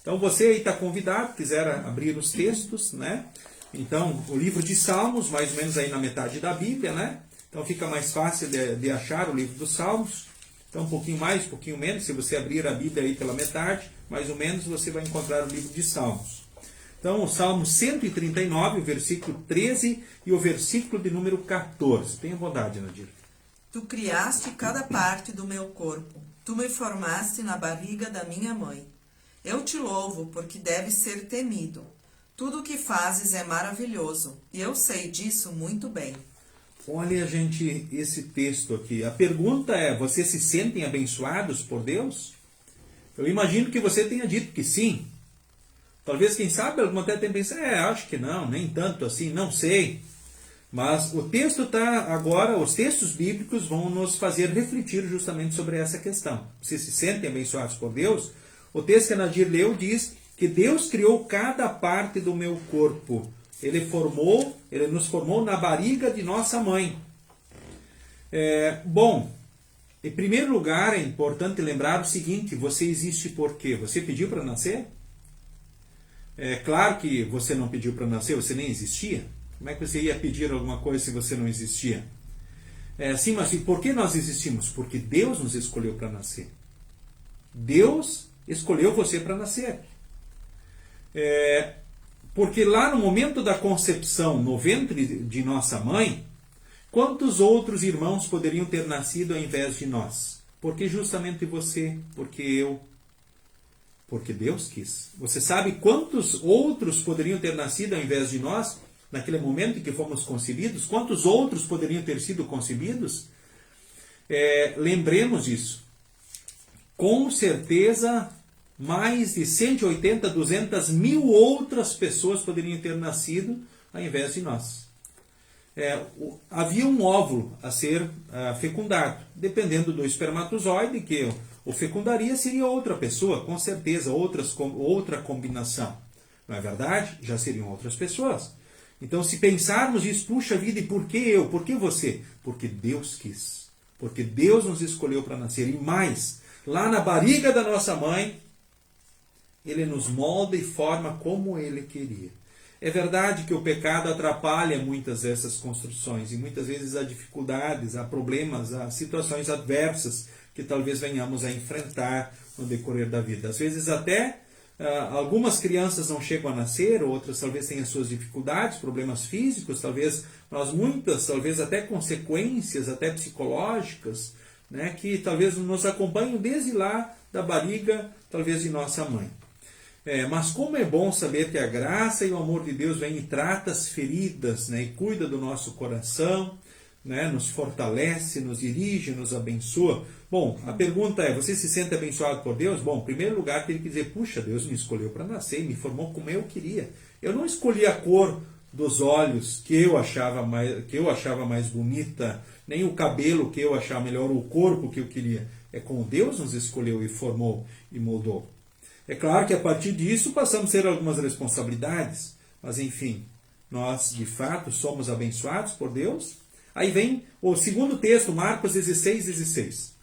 Então você aí está convidado, quiser abrir os textos, né? Então o livro de Salmos, mais ou menos aí na metade da Bíblia, né? Então fica mais fácil de achar o livro dos Salmos. Então um pouquinho mais, um pouquinho menos, se você abrir a Bíblia aí pela metade, mais ou menos você vai encontrar o livro de Salmos. Então o Salmo 139, o versículo 13 e o versículo de número 14. Tenha bondade, Nadir. Tu criaste cada parte do meu corpo. Tu me formaste na barriga da minha mãe. Eu te louvo porque deves ser temido. Tudo o que fazes é maravilhoso, e eu sei disso muito bem. Olha, gente, esse texto aqui. A pergunta é, vocês se sentem abençoados por Deus? Eu imagino que você tenha dito que sim. Talvez, quem sabe, alguma até tenha pensado, acho que não, nem tanto assim, não sei. Mas o texto está agora, os textos bíblicos vão nos fazer refletir justamente sobre essa questão. Vocês se sentem abençoados por Deus? O texto que a Nadir leu diz que Deus criou cada parte do meu corpo. Ele nos formou na barriga de nossa mãe. Bom, em primeiro lugar, é importante lembrar o seguinte, você existe por quê? Você pediu para nascer? É claro que você não pediu para nascer, você nem existia. Como é que você ia pedir alguma coisa se você não existia? Sim, mas por que nós existimos? Porque Deus nos escolheu para nascer. Deus escolheu você para nascer. Porque lá no momento da concepção, no ventre de nossa mãe, quantos outros irmãos poderiam ter nascido ao invés de nós? Porque justamente você, porque eu, porque Deus quis. Você sabe quantos outros poderiam ter nascido ao invés de nós, naquele momento em que fomos concebidos? Quantos outros poderiam ter sido concebidos? Lembremos disso. Com certeza, mais de 180, 200 mil outras pessoas poderiam ter nascido ao invés de nós. havia um óvulo a ser fecundado. Dependendo do espermatozoide que o fecundaria, seria outra pessoa, com certeza, outra combinação. Não é verdade? Já seriam outras pessoas. Então, se pensarmos isso, puxa vida, e por que eu? Por que você? Porque Deus quis. Porque Deus nos escolheu para nascer. E mais, lá na barriga da nossa mãe, Ele nos molda e forma como Ele queria. É verdade que o pecado atrapalha muitas dessas construções, e muitas vezes há dificuldades, há problemas, há situações adversas que talvez venhamos a enfrentar no decorrer da vida. Às vezes até algumas crianças não chegam a nascer, outras talvez tenham suas dificuldades, problemas físicos, talvez até consequências, até psicológicas, né, que talvez nos acompanham desde lá da barriga, talvez de nossa mãe. Mas como é bom saber que a graça e o amor de Deus vem e trata as feridas, né, e cuida do nosso coração, né, nos fortalece, nos dirige, nos abençoa. Bom, a pergunta é, você se sente abençoado por Deus? Bom, em primeiro lugar, tem que dizer, puxa, Deus me escolheu para nascer, me formou como eu queria. Eu não escolhi a cor dos olhos que eu achava mais bonita, nem o cabelo que eu achava melhor, o corpo que eu queria. É como Deus nos escolheu e formou e moldou. É claro que a partir disso passamos a ter algumas responsabilidades, mas enfim, nós de fato somos abençoados por Deus. Aí vem o segundo texto, Marcos 16:16.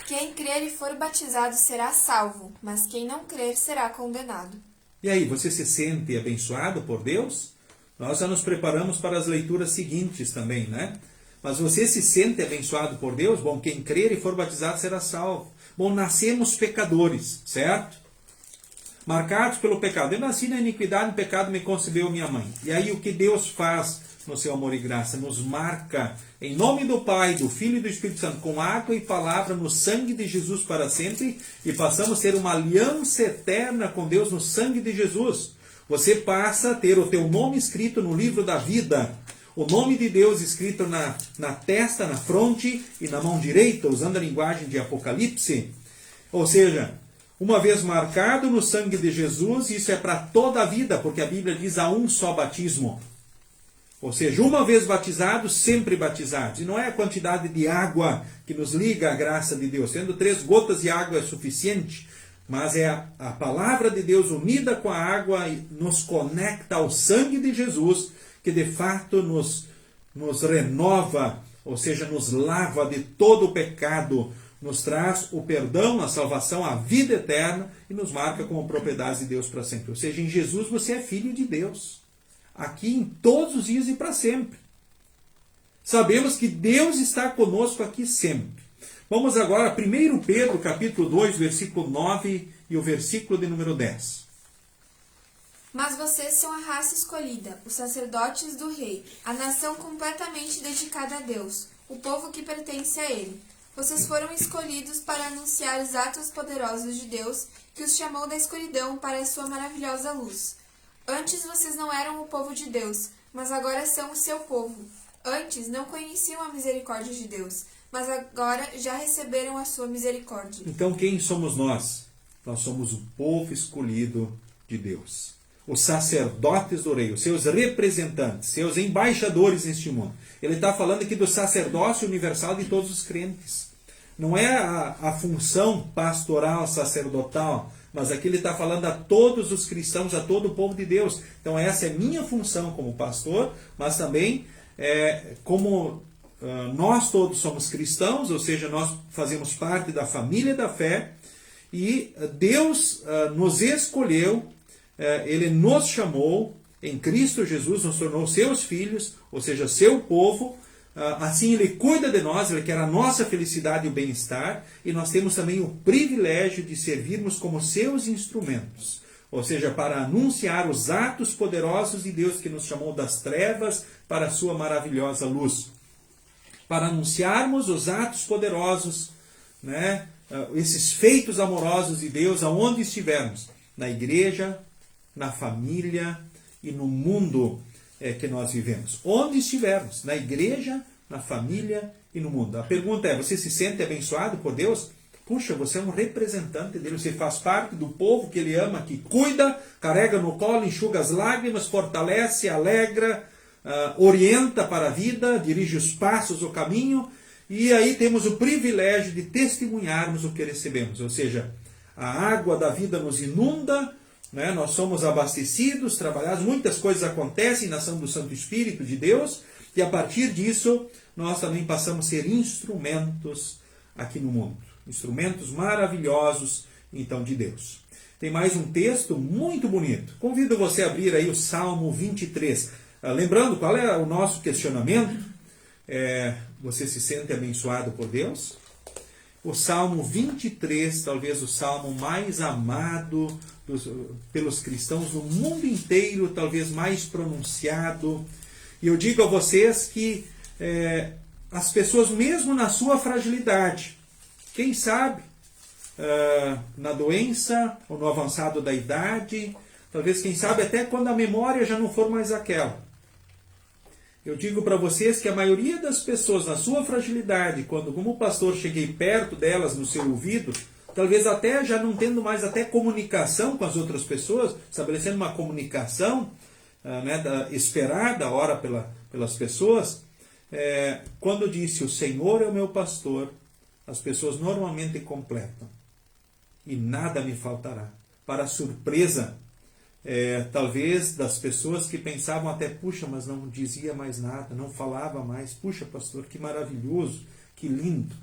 Quem crer e for batizado será salvo, mas quem não crer será condenado. E aí, você se sente abençoado por Deus? Nós já nos preparamos para as leituras seguintes também, né? Mas você se sente abençoado por Deus? Bom, quem crer e for batizado será salvo. Bom, nascemos pecadores, certo? Marcados pelo pecado. Eu nasci na iniquidade, no pecado me concebeu minha mãe. E aí o que Deus faz no seu amor e graça? Nos marca em nome do Pai, do Filho e do Espírito Santo, com água e palavra no sangue de Jesus para sempre, e passamos a ter uma aliança eterna com Deus no sangue de Jesus. Você passa a ter o teu nome escrito no livro da vida, o nome de Deus escrito na testa, na fronte e na mão direita, usando a linguagem de Apocalipse. Ou seja, uma vez marcado no sangue de Jesus, isso é para toda a vida, porque a Bíblia diz há um só batismo. Ou seja, uma vez batizados, sempre batizados. E não é a quantidade de água que nos liga à graça de Deus. Sendo 3 gotas de água é suficiente, mas é a palavra de Deus unida com a água e nos conecta ao sangue de Jesus, que de fato nos renova, ou seja, nos lava de todo o pecado, nos traz o perdão, a salvação, a vida eterna e nos marca como propriedade de Deus para sempre. Ou seja, em Jesus você é filho de Deus, aqui em todos os dias e para sempre. Sabemos que Deus está conosco aqui sempre. Vamos agora a 1 Pedro, capítulo 2, versículo 9 e o versículo de número 10. Mas vocês são a raça escolhida, os sacerdotes do rei, a nação completamente dedicada a Deus, o povo que pertence a Ele. Vocês foram escolhidos para anunciar os atos poderosos de Deus, que os chamou da escuridão para a sua maravilhosa luz. Antes vocês não eram o povo de Deus, mas agora são o seu povo. Antes não conheciam a misericórdia de Deus, mas agora já receberam a sua misericórdia. Então quem somos nós? Nós somos o povo escolhido de Deus. Os sacerdotes do rei, os seus representantes, seus embaixadores neste mundo. Ele está falando aqui do sacerdócio universal de todos os crentes. Não é a função pastoral, sacerdotal, mas aqui ele está falando a todos os cristãos, a todo o povo de Deus. Então essa é a minha função como pastor, mas também como nós todos somos cristãos, ou seja, nós fazemos parte da família da fé, e Deus nos escolheu, Ele nos chamou em Cristo Jesus, nos tornou seus filhos, ou seja, seu povo. Assim Ele cuida de nós, Ele quer a nossa felicidade e o bem-estar, e nós temos também o privilégio de servirmos como seus instrumentos, ou seja, para anunciar os atos poderosos de Deus que nos chamou das trevas para a sua maravilhosa luz. Para anunciarmos os atos poderosos, né, esses feitos amorosos de Deus aonde estivermos, na igreja, na família e no mundo que nós vivemos. Onde estivermos, na igreja, na família e no mundo. A pergunta é, você se sente abençoado por Deus? Puxa, você é um representante dele, você faz parte do povo que ele ama, que cuida, carrega no colo, enxuga as lágrimas, fortalece, alegra, orienta para a vida, dirige os passos, o caminho, e aí temos o privilégio de testemunharmos o que recebemos, ou seja, a água da vida nos inunda, né? Nós somos abastecidos, trabalhados, muitas coisas acontecem na ação do Santo Espírito de Deus, e a partir disso nós também passamos a ser instrumentos aqui no mundo, instrumentos maravilhosos então de Deus. Tem mais um texto muito bonito, convido você a abrir aí o Salmo 23, lembrando qual é o nosso questionamento, você se sente abençoado por Deus? O Salmo 23, talvez o salmo mais amado pelos cristãos no mundo inteiro, talvez mais pronunciado. E eu digo a vocês que as pessoas, mesmo na sua fragilidade, quem sabe, na doença ou no avançado da idade, talvez, quem sabe, até quando a memória já não for mais aquela. Eu digo para vocês que a maioria das pessoas, na sua fragilidade, quando como pastor cheguei perto delas no seu ouvido, talvez até já não tendo mais até comunicação com as outras pessoas, estabelecendo uma comunicação esperada, ora pelas pessoas, quando disse o Senhor é o meu pastor, as pessoas normalmente completam. E nada me faltará. Para a surpresa, talvez das pessoas que pensavam até, puxa, mas não dizia mais nada, não falava mais, puxa pastor, que maravilhoso, que lindo.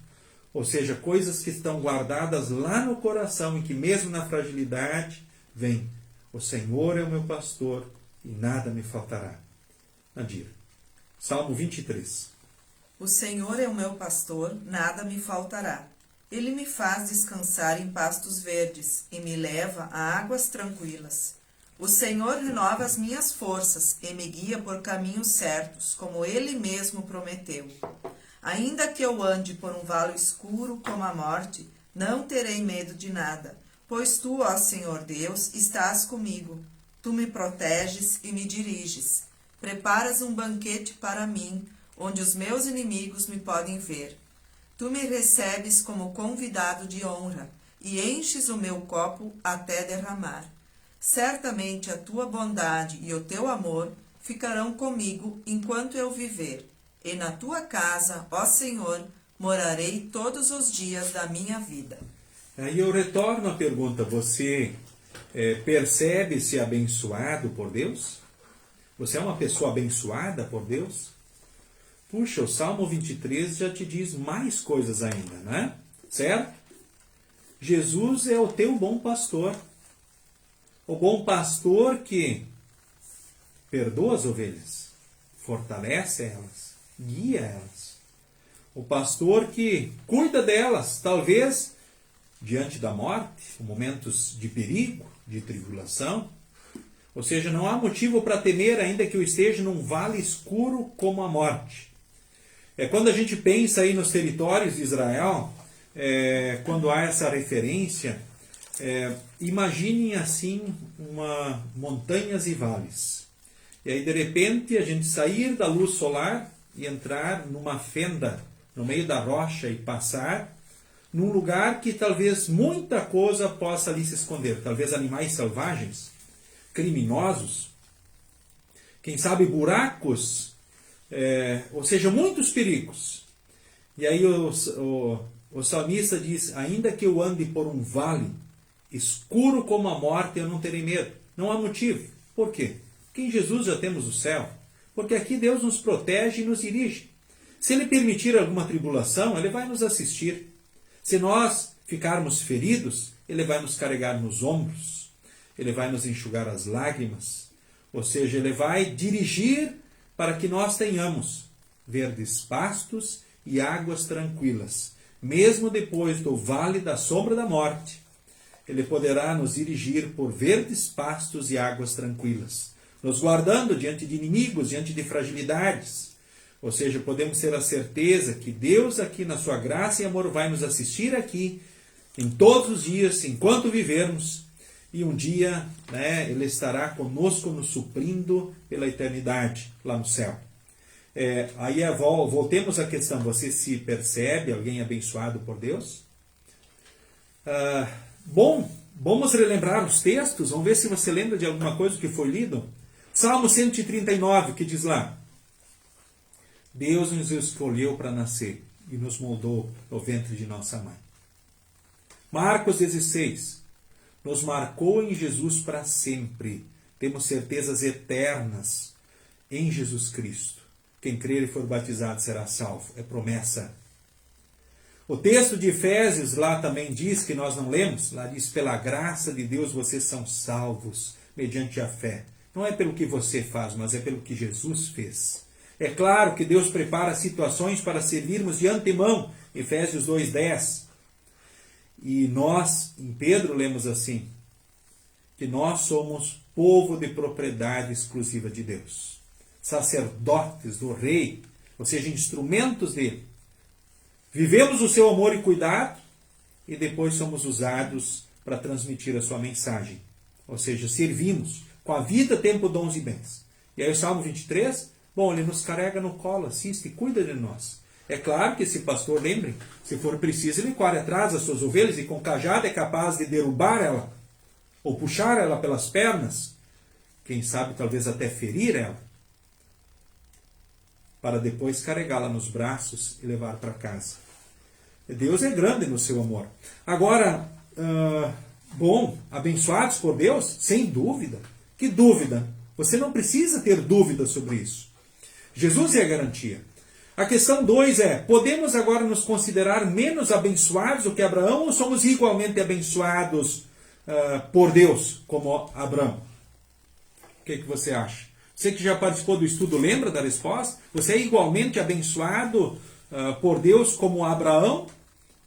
Ou seja, coisas que estão guardadas lá no coração e que mesmo na fragilidade, vem, o Senhor é o meu pastor e nada me faltará. Nadir, Salmo 23. O Senhor é o meu pastor, nada me faltará. Ele me faz descansar em pastos verdes e me leva a águas tranquilas. O Senhor renova as minhas forças e me guia por caminhos certos, como Ele mesmo prometeu. Ainda que eu ande por um vale escuro como a morte, não terei medo de nada, pois Tu, ó Senhor Deus, estás comigo. Tu me proteges e me diriges. Preparas um banquete para mim, onde os meus inimigos me podem ver. Tu me recebes como convidado de honra e enches o meu copo até derramar. Certamente a tua bondade e o teu amor ficarão comigo enquanto eu viver, e na tua casa, ó Senhor, morarei todos os dias da minha vida. Aí eu retorno a pergunta, você percebe-se abençoado por Deus? Você é uma pessoa abençoada por Deus? Puxa, o Salmo 23 já te diz mais coisas ainda, né? Certo? Jesus é o teu bom pastor. O bom pastor que perdoa as ovelhas, fortalece elas, guia elas. O pastor que cuida delas, talvez diante da morte, em momentos de perigo, de tribulação. Ou seja, não há motivo para temer, ainda que eu esteja num vale escuro como a morte. Quando a gente pensa aí nos territórios de Israel, quando há essa referência, imaginem assim montanhas e vales. E aí de repente a gente sair da luz solar e entrar numa fenda no meio da rocha e passar num lugar que talvez muita coisa possa ali se esconder. Talvez animais selvagens, criminosos, quem sabe buracos, ou seja, muitos perigos. E aí o salmista diz, ainda que eu ande por um vale escuro como a morte, eu não terei medo. Não há motivo. Por quê? Porque em Jesus já temos o céu. Porque aqui Deus nos protege e nos dirige. Se Ele permitir alguma tribulação, Ele vai nos assistir. Se nós ficarmos feridos, Ele vai nos carregar nos ombros. Ele vai nos enxugar as lágrimas. Ou seja, Ele vai dirigir para que nós tenhamos verdes pastos e águas tranquilas. Mesmo depois do vale da sombra da morte, Ele poderá nos dirigir por verdes pastos e águas tranquilas, nos guardando diante de inimigos, diante de fragilidades. Ou seja, podemos ter a certeza que Deus aqui na sua graça e amor vai nos assistir aqui, em todos os dias, enquanto vivermos, e um dia Ele estará conosco, nos suprindo pela eternidade, lá no céu. Aí voltemos à questão, você se percebe alguém abençoado por Deus? Bom, vamos relembrar os textos, vamos ver se você lembra de alguma coisa que foi lido. Salmo 139, que diz lá, Deus nos escolheu para nascer e nos moldou no ventre de nossa mãe. Marcos 16. Nos marcou em Jesus para sempre. Temos certezas eternas em Jesus Cristo. Quem crer e for batizado será salvo. É promessa. O texto de Efésios lá também diz, que nós não lemos, lá diz, pela graça de Deus vocês são salvos, mediante a fé. Não é pelo que você faz, mas é pelo que Jesus fez. É claro que Deus prepara situações para servirmos de antemão, Efésios 2:10. E nós, em Pedro, lemos assim, que nós somos povo de propriedade exclusiva de Deus. Sacerdotes do Rei, ou seja, instrumentos dele. Vivemos o seu amor e cuidado e depois somos usados para transmitir a sua mensagem. Ou seja, servimos com a vida, tempo, dons e bens. E aí o Salmo 23, bom, ele nos carrega no colo, assiste e cuida de nós. É claro que esse pastor, lembrem, se for preciso, ele corre atrás das suas ovelhas e com cajado é capaz de derrubar ela, ou puxar ela pelas pernas, quem sabe talvez até ferir ela, para depois carregá-la nos braços e levar para casa. Deus é grande no seu amor. Agora, bom, abençoados por Deus? Sem dúvida. Que dúvida? Você não precisa ter dúvida sobre isso. Jesus é a garantia. A questão 2 é, podemos agora nos considerar menos abençoados do que Abraão ou somos igualmente abençoados por Deus, como Abraão? O que você acha? Você que já participou do estudo, lembra da resposta? Você é igualmente abençoado por Deus como Abraão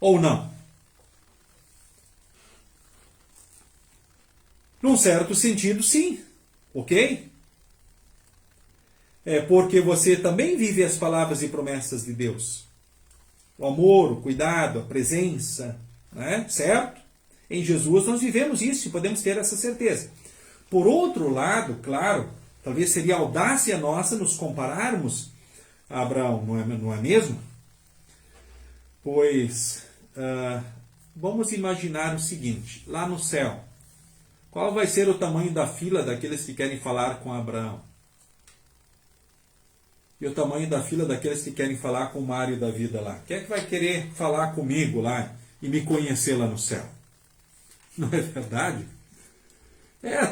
ou não? Num certo sentido, sim. Ok? É porque você também vive as palavras e promessas de Deus. O amor, o cuidado, a presença, né? Certo? Em Jesus nós vivemos isso e podemos ter essa certeza. Por outro lado, claro, talvez seria audácia nossa nos compararmos a Abraão, não é mesmo? Pois, vamos imaginar o seguinte, lá no céu, qual vai ser o tamanho da fila daqueles que querem falar com Abraão? E o tamanho da fila daqueles que querem falar com o Mário da vida lá? Quem é que vai querer falar comigo lá e me conhecer lá no céu? Não é verdade?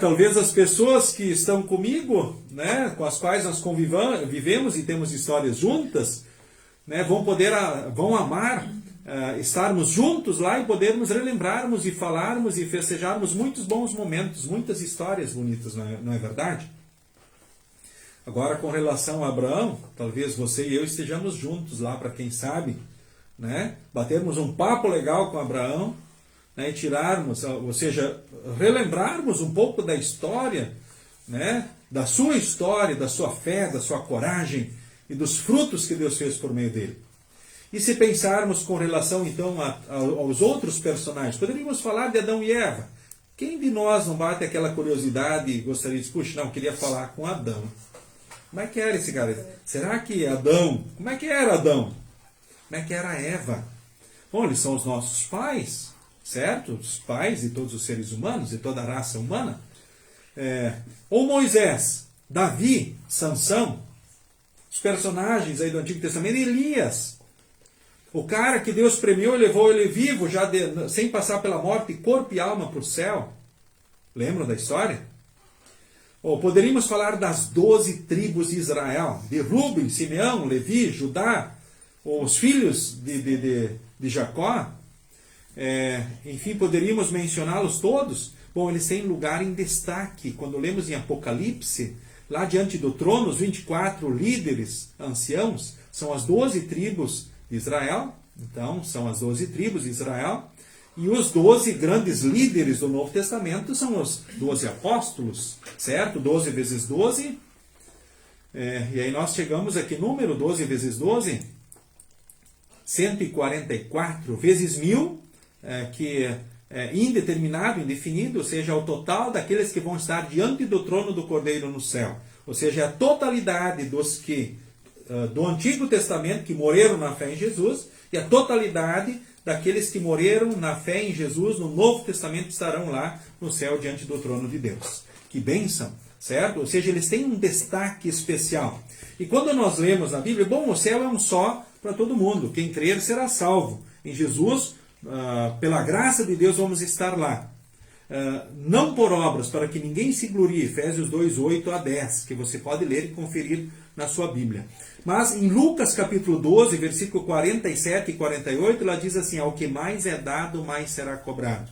Talvez as pessoas que estão comigo, né, com as quais nós vivemos e temos histórias juntas, né, vão amar estarmos juntos lá e podermos relembrarmos e falarmos e festejarmos muitos bons momentos, muitas histórias bonitas, não é verdade? Agora, com relação a Abraão, talvez você e eu estejamos juntos lá para quem sabe, né, batermos um papo legal com Abraão, né, e tirarmos, ou seja, relembrarmos um pouco da história, né, da sua história, da sua fé, da sua coragem e dos frutos que Deus fez por meio dele. E se pensarmos com relação então aos outros personagens, poderíamos falar de Adão e Eva. Quem de nós não bate aquela curiosidade e gostaria de dizer, puxa, não, queria falar com Adão. Como é que era esse cara? Será que Adão, como é que era Adão? Como é que era Eva? Bom, eles são os nossos pais, certo? Os pais de todos os seres humanos, de toda a raça humana. Ou Moisés, Davi, Sansão, os personagens aí do Antigo Testamento, Elias, o cara que Deus premiou e levou ele vivo, sem passar pela morte, corpo e alma para o céu. Lembram da história? Ou poderíamos falar das 12 tribos de Israel, de Rúben, Simeão, Levi, Judá, os filhos de Jacó. Enfim, poderíamos mencioná-los todos. Bom, eles têm lugar em destaque. Quando lemos em Apocalipse, lá diante do trono, os 24 líderes anciãos, são as 12 tribos de Israel. Então, são as 12 tribos de Israel. E os 12 grandes líderes do Novo Testamento são os 12 apóstolos, certo? 12 vezes 12. E aí nós chegamos aqui, número 12 vezes 12, 144 vezes 1000, que é indeterminado, indefinido, ou seja, o total daqueles que vão estar diante do trono do Cordeiro no céu. Ou seja, a totalidade dos que do Antigo Testamento que morreram na fé em Jesus e a totalidade daqueles que morreram na fé em Jesus no Novo Testamento estarão lá no céu diante do trono de Deus. Que bênção! certo? Ou seja, eles têm um destaque especial. E quando nós lemos na Bíblia, bom, o céu é um só para todo mundo. Quem crer será salvo. Em Jesus, pela graça de Deus, vamos estar lá. Não por obras, para que ninguém se glorie. Efésios 2, 8 a 10, que você pode ler e conferir na sua Bíblia. Mas em Lucas capítulo 12, versículo 47 e 48, ela diz assim, ao que mais é dado, mais será cobrado.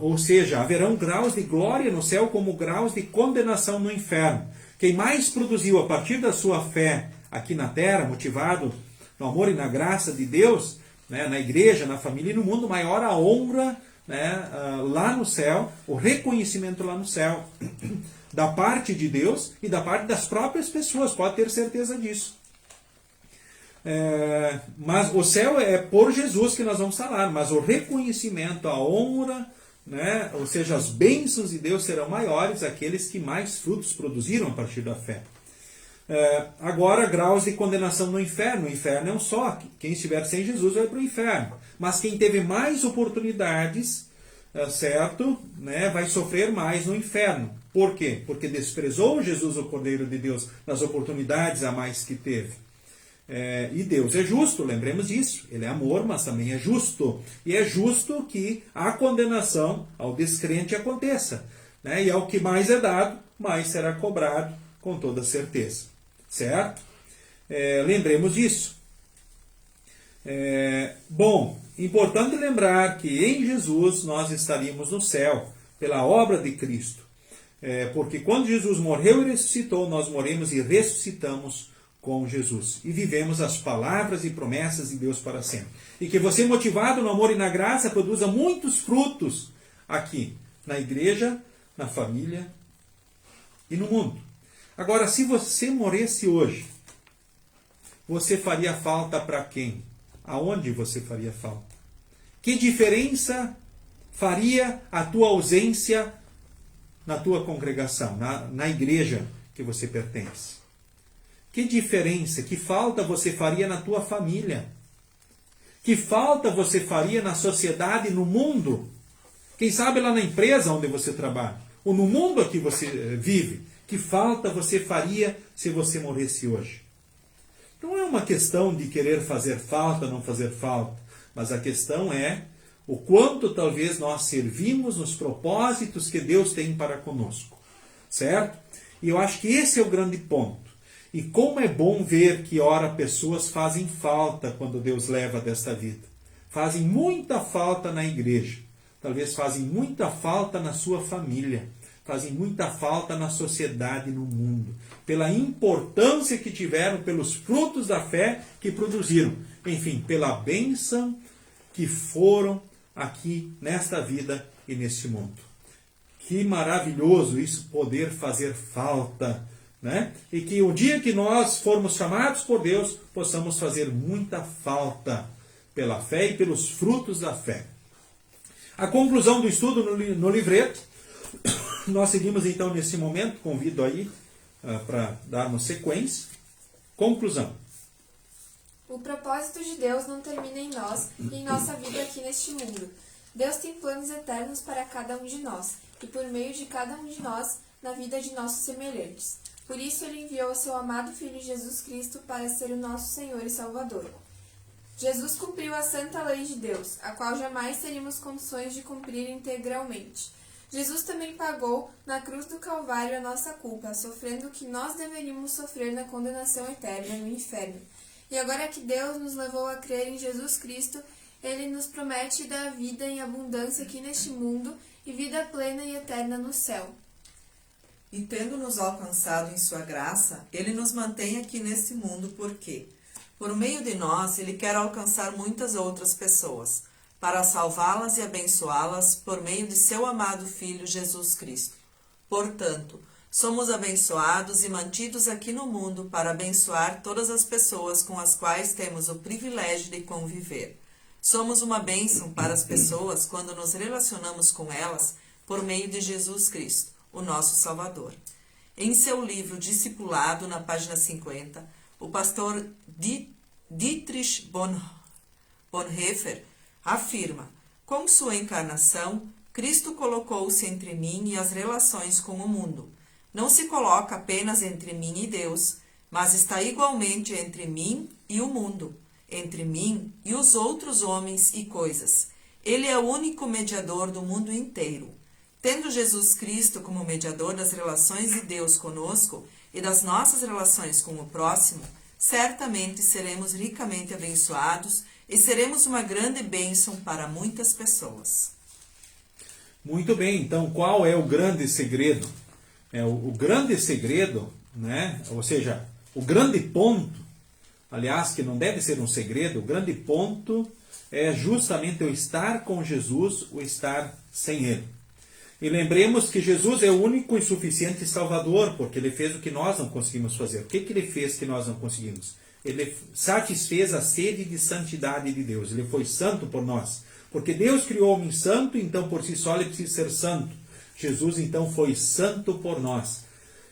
Ou seja, haverão graus de glória no céu como graus de condenação no inferno. Quem mais produziu a partir da sua fé aqui na terra, motivado no amor e na graça de Deus, né, na igreja, na família e no mundo, maior a honra, né, lá no céu, o reconhecimento lá no céu, da parte de Deus e da parte das próprias pessoas, pode ter certeza disso. Mas o céu é por Jesus que nós vamos falar, mas o reconhecimento, a honra, né, ou seja, as bênçãos de Deus serão maiores aqueles que mais frutos produziram a partir da fé. Agora, graus de condenação no inferno. O inferno é um só. Quem estiver sem Jesus vai para o inferno. Mas quem teve mais oportunidades, certo, né, vai sofrer mais no inferno. Por quê? Porque desprezou Jesus, o Cordeiro de Deus, nas oportunidades a mais que teve. E Deus é justo, lembremos disso. Ele é amor, mas também é justo. E é justo que a condenação ao descrente aconteça. Né? E ao que mais é dado, mais será cobrado, com toda certeza. Certo? Lembremos disso. Bom, importante lembrar que em Jesus nós estaríamos no céu, pela obra de Cristo. Porque quando Jesus morreu e ressuscitou, nós morremos e ressuscitamos com Jesus. E vivemos as palavras e promessas de Deus para sempre. E que você, motivado no amor e na graça, produza muitos frutos aqui, na igreja, na família e no mundo. Agora, se você morresse hoje, você faria falta para quem? Aonde você faria falta? Que diferença faria a tua ausência na tua congregação, na igreja que você pertence? Que diferença, que falta você faria na tua família? Que falta você faria na sociedade, no mundo? Quem sabe lá na empresa onde você trabalha? Ou no mundo aqui você vive? Que falta você faria se você morresse hoje? Não é uma questão de querer fazer falta, não fazer falta. Mas a questão é o quanto talvez nós servimos nos propósitos que Deus tem para conosco. Certo? E eu acho que esse é o grande ponto. E como é bom ver que, ora, pessoas fazem falta quando Deus leva desta vida. Fazem muita falta na igreja. Talvez fazem muita falta na sua família. Fazem muita falta na sociedade e no mundo. Pela importância que tiveram, pelos frutos da fé que produziram. Enfim, pela bênção que foram aqui nesta vida e neste mundo. Que maravilhoso isso, poder fazer falta. Né? E que o dia que nós formos chamados por Deus, possamos fazer muita falta pela fé e pelos frutos da fé. A conclusão do estudo no livreto, nós seguimos então nesse momento, convido aí para darmos sequência. Conclusão. O propósito de Deus não termina em nós e em nossa vida aqui neste mundo. Deus tem planos eternos para cada um de nós e por meio de cada um de nós na vida de nossos semelhantes. Por isso ele enviou o seu amado Filho Jesus Cristo para ser o nosso Senhor e Salvador. Jesus cumpriu a santa lei de Deus, a qual jamais teríamos condições de cumprir integralmente. Jesus também pagou na cruz do Calvário a nossa culpa, sofrendo o que nós deveríamos sofrer na condenação eterna no inferno. E agora que Deus nos levou a crer em Jesus Cristo, Ele nos promete dar vida em abundância aqui neste mundo e vida plena e eterna no céu. E tendo nos alcançado em sua graça, Ele nos mantém aqui nesse mundo porque, por meio de nós, Ele quer alcançar muitas outras pessoas, para salvá-las e abençoá-las por meio de seu amado Filho Jesus Cristo. Portanto, somos abençoados e mantidos aqui no mundo para abençoar todas as pessoas com as quais temos o privilégio de conviver. Somos uma bênção para as pessoas quando nos relacionamos com elas por meio de Jesus Cristo, o nosso Salvador. Em seu livro Discipulado, na página 50, o pastor Dietrich Bonhoeffer afirma: com sua encarnação, Cristo colocou-se entre mim e as relações com o mundo. Não se coloca apenas entre mim e Deus, mas está igualmente entre mim e o mundo, entre mim e os outros homens e coisas. Ele é o único mediador do mundo inteiro. Tendo Jesus Cristo como mediador das relações de Deus conosco e das nossas relações com o próximo, certamente seremos ricamente abençoados e seremos uma grande bênção para muitas pessoas. Muito bem, então qual é o grande segredo? O grande segredo, né? Ou seja, o grande ponto, aliás, que não deve ser um segredo, o grande ponto é justamente o estar com Jesus, o estar sem Ele. E lembremos que Jesus é o único e suficiente Salvador, porque Ele fez o que nós não conseguimos fazer. O que Ele fez que nós não conseguimos? Ele satisfez a sede de santidade de Deus. Ele foi santo por nós. Porque Deus criou o homem santo, então por si só ele precisa ser santo. Jesus então foi santo por nós.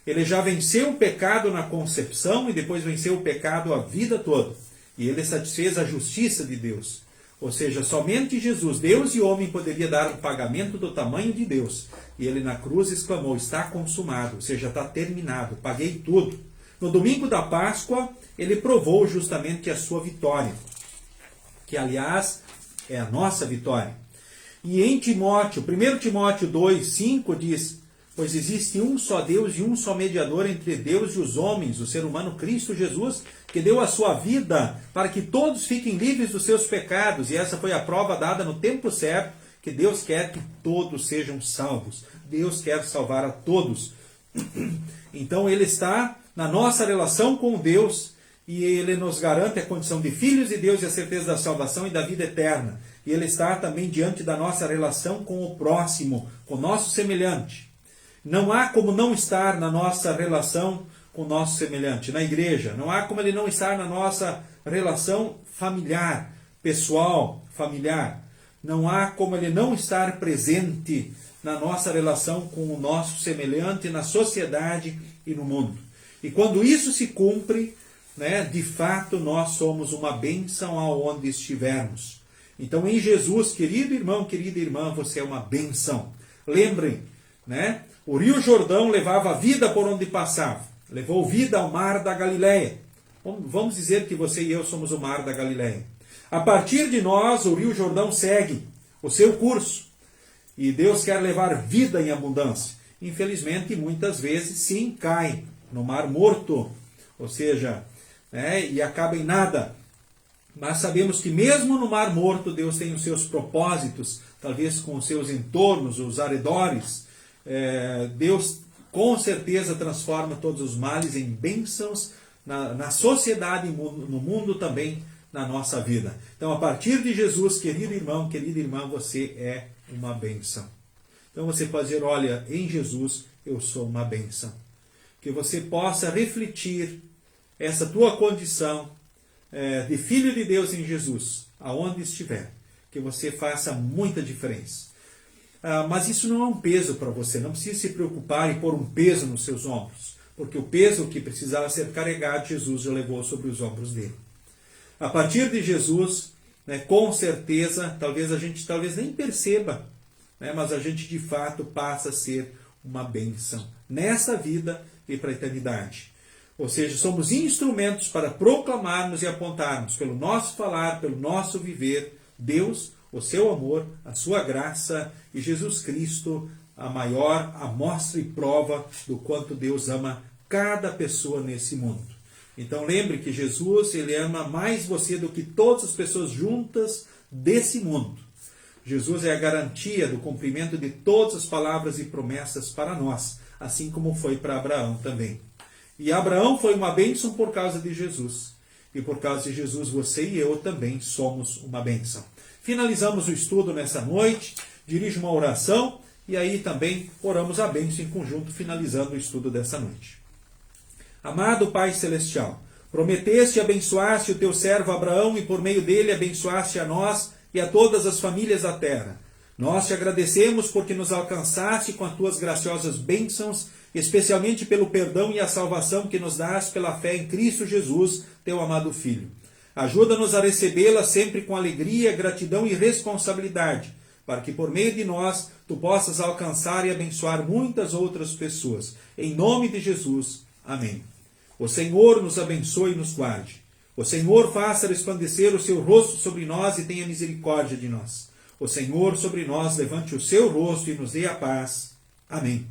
Ele já venceu o pecado na concepção e depois venceu o pecado a vida toda. E ele satisfez a justiça de Deus. Ou seja, somente Jesus, Deus e homem, poderia dar um pagamento do tamanho de Deus. E ele na cruz exclamou, está consumado, ou seja, está terminado, paguei tudo. No domingo da Páscoa, ele provou justamente a sua vitória, que aliás é a nossa vitória. E em Timóteo, 1 Timóteo 2:5 diz, pois existe um só Deus e um só mediador entre Deus e os homens, o ser humano Cristo Jesus, que deu a sua vida para que todos fiquem livres dos seus pecados. E essa foi a prova dada no tempo certo, que Deus quer que todos sejam salvos. Deus quer salvar a todos. Então ele está na nossa relação com Deus e ele nos garante a condição de filhos de Deus e a certeza da salvação e da vida eterna. E ele está também diante da nossa relação com o próximo, com o nosso semelhante. Não há como não estar na nossa relação com o nosso semelhante, na igreja. Não há como ele não estar na nossa relação familiar, pessoal, familiar. Não há como ele não estar presente na nossa relação com o nosso semelhante, na sociedade e no mundo. E quando isso se cumpre, né, de fato nós somos uma bênção aonde estivermos. Então em Jesus, querido irmão, querida irmã, você é uma bênção. Lembrem, né? O Rio Jordão levava vida por onde passava. Levou vida ao mar da Galileia. Vamos dizer que você e eu somos o mar da Galileia. A partir de nós, o Rio Jordão segue o seu curso. E Deus quer levar vida em abundância. Infelizmente, muitas vezes, sim, cai no mar morto. Ou seja, e acaba em nada. Mas sabemos que mesmo no mar morto, Deus tem os seus propósitos, talvez com os seus entornos, os arredores. Deus com certeza transforma todos os males em bênçãos na sociedade e no mundo também, na nossa vida. Então, a partir de Jesus, querido irmão, querida irmã, você é uma bênção. Então você pode dizer, olha, em Jesus eu sou uma bênção. Que você possa refletir essa tua condição de filho de Deus em Jesus, aonde estiver. Que você faça muita diferença. Mas isso não é um peso para você, não precisa se preocupar em pôr um peso nos seus ombros, porque o peso que precisava ser carregado, Jesus já levou sobre os ombros dele. A partir de Jesus, com certeza, talvez a gente nem perceba, mas a gente de fato passa a ser uma bênção nessa vida e para a eternidade. Ou seja, somos instrumentos para proclamarmos e apontarmos pelo nosso falar, pelo nosso viver, Deus, o seu amor, a sua graça e Jesus Cristo, a maior amostra e prova do quanto Deus ama cada pessoa nesse mundo. Então lembre que Jesus, ele ama mais você do que todas as pessoas juntas desse mundo. Jesus é a garantia do cumprimento de todas as palavras e promessas para nós, assim como foi para Abraão também. E Abraão foi uma bênção por causa de Jesus. E por causa de Jesus, você e eu também somos uma bênção. Finalizamos o estudo nessa noite, dirijo uma oração e aí também oramos a bênção em conjunto, finalizando o estudo dessa noite. Amado Pai Celestial, prometeste e abençoaste o teu servo Abraão e por meio dele abençoaste a nós e a todas as famílias da terra. Nós te agradecemos porque nos alcançaste com as tuas graciosas bênçãos, especialmente pelo perdão e a salvação que nos dás pela fé em Cristo Jesus, teu amado Filho. Ajuda-nos a recebê-la sempre com alegria, gratidão e responsabilidade, para que por meio de nós tu possas alcançar e abençoar muitas outras pessoas. Em nome de Jesus. Amém. O Senhor nos abençoe e nos guarde. O Senhor faça resplandecer o seu rosto sobre nós e tenha misericórdia de nós. O Senhor sobre nós levante o seu rosto e nos dê a paz. Amém.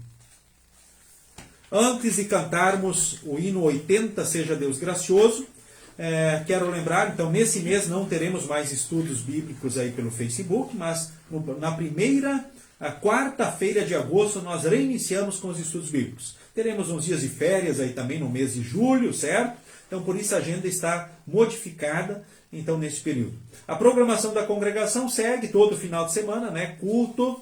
Antes de cantarmos o hino 80, Seja Deus Gracioso, quero lembrar, então, nesse mês não teremos mais estudos bíblicos aí pelo Facebook, mas na a quarta-feira de agosto nós reiniciamos com os estudos bíblicos. Teremos uns dias de férias aí também no mês de julho, certo? Então, por isso a agenda está modificada, então, nesse período. A programação da congregação segue todo final de semana, culto,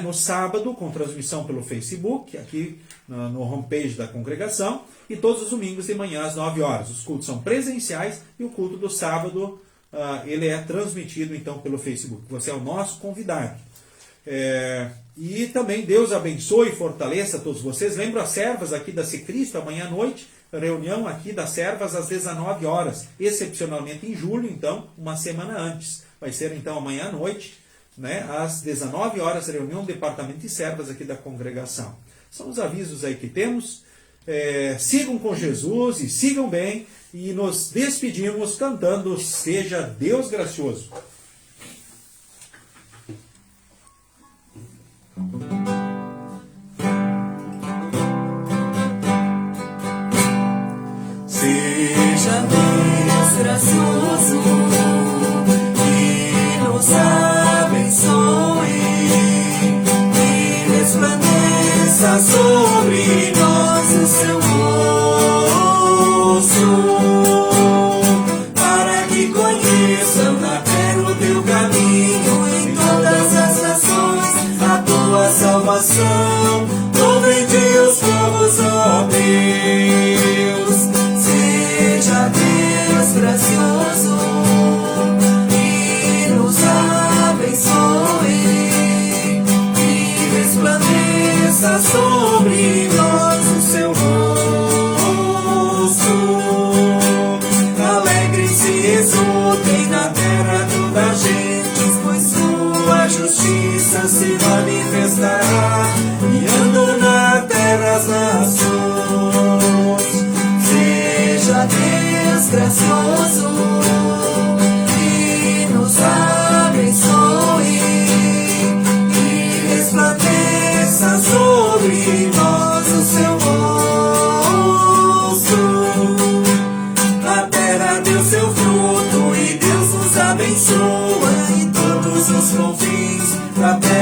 no sábado, com transmissão pelo Facebook, aqui no homepage da congregação, e todos os domingos de manhã às 9 horas. Os cultos são presenciais e o culto do sábado ele é transmitido então pelo Facebook. Você é o nosso convidado. E também Deus abençoe e fortaleça todos vocês. Lembro as servas aqui da Secristo, amanhã à noite, reunião aqui das servas às 19 horas, excepcionalmente em julho, então, uma semana antes. Vai ser então amanhã à noite, às 19 horas, reunião do departamento de servas aqui da congregação. São os avisos aí que temos. Sigam com Jesus e sigam bem, e nos despedimos cantando Seja Deus Gracioso. Seja Deus gracioso e nos abençoe e resplandeça sobre nós o seu rosto, para que conheçam na terra o teu caminho, em todas as nações a tua salvação. Louvem os povos, ó Deus. Seja Deus gracioso e nos abençoe e resplandeça sobre nós o seu rosto. Alegrem-se e exultem na terra toda a gente, pois sua justiça se manifestará, guiando na terra as nações. Seja Deus gracioso e nos abençoe e resplandeça sobre nós o seu rosto. A terra deu seu fruto e Deus nos abençoa em todos os confins da terra.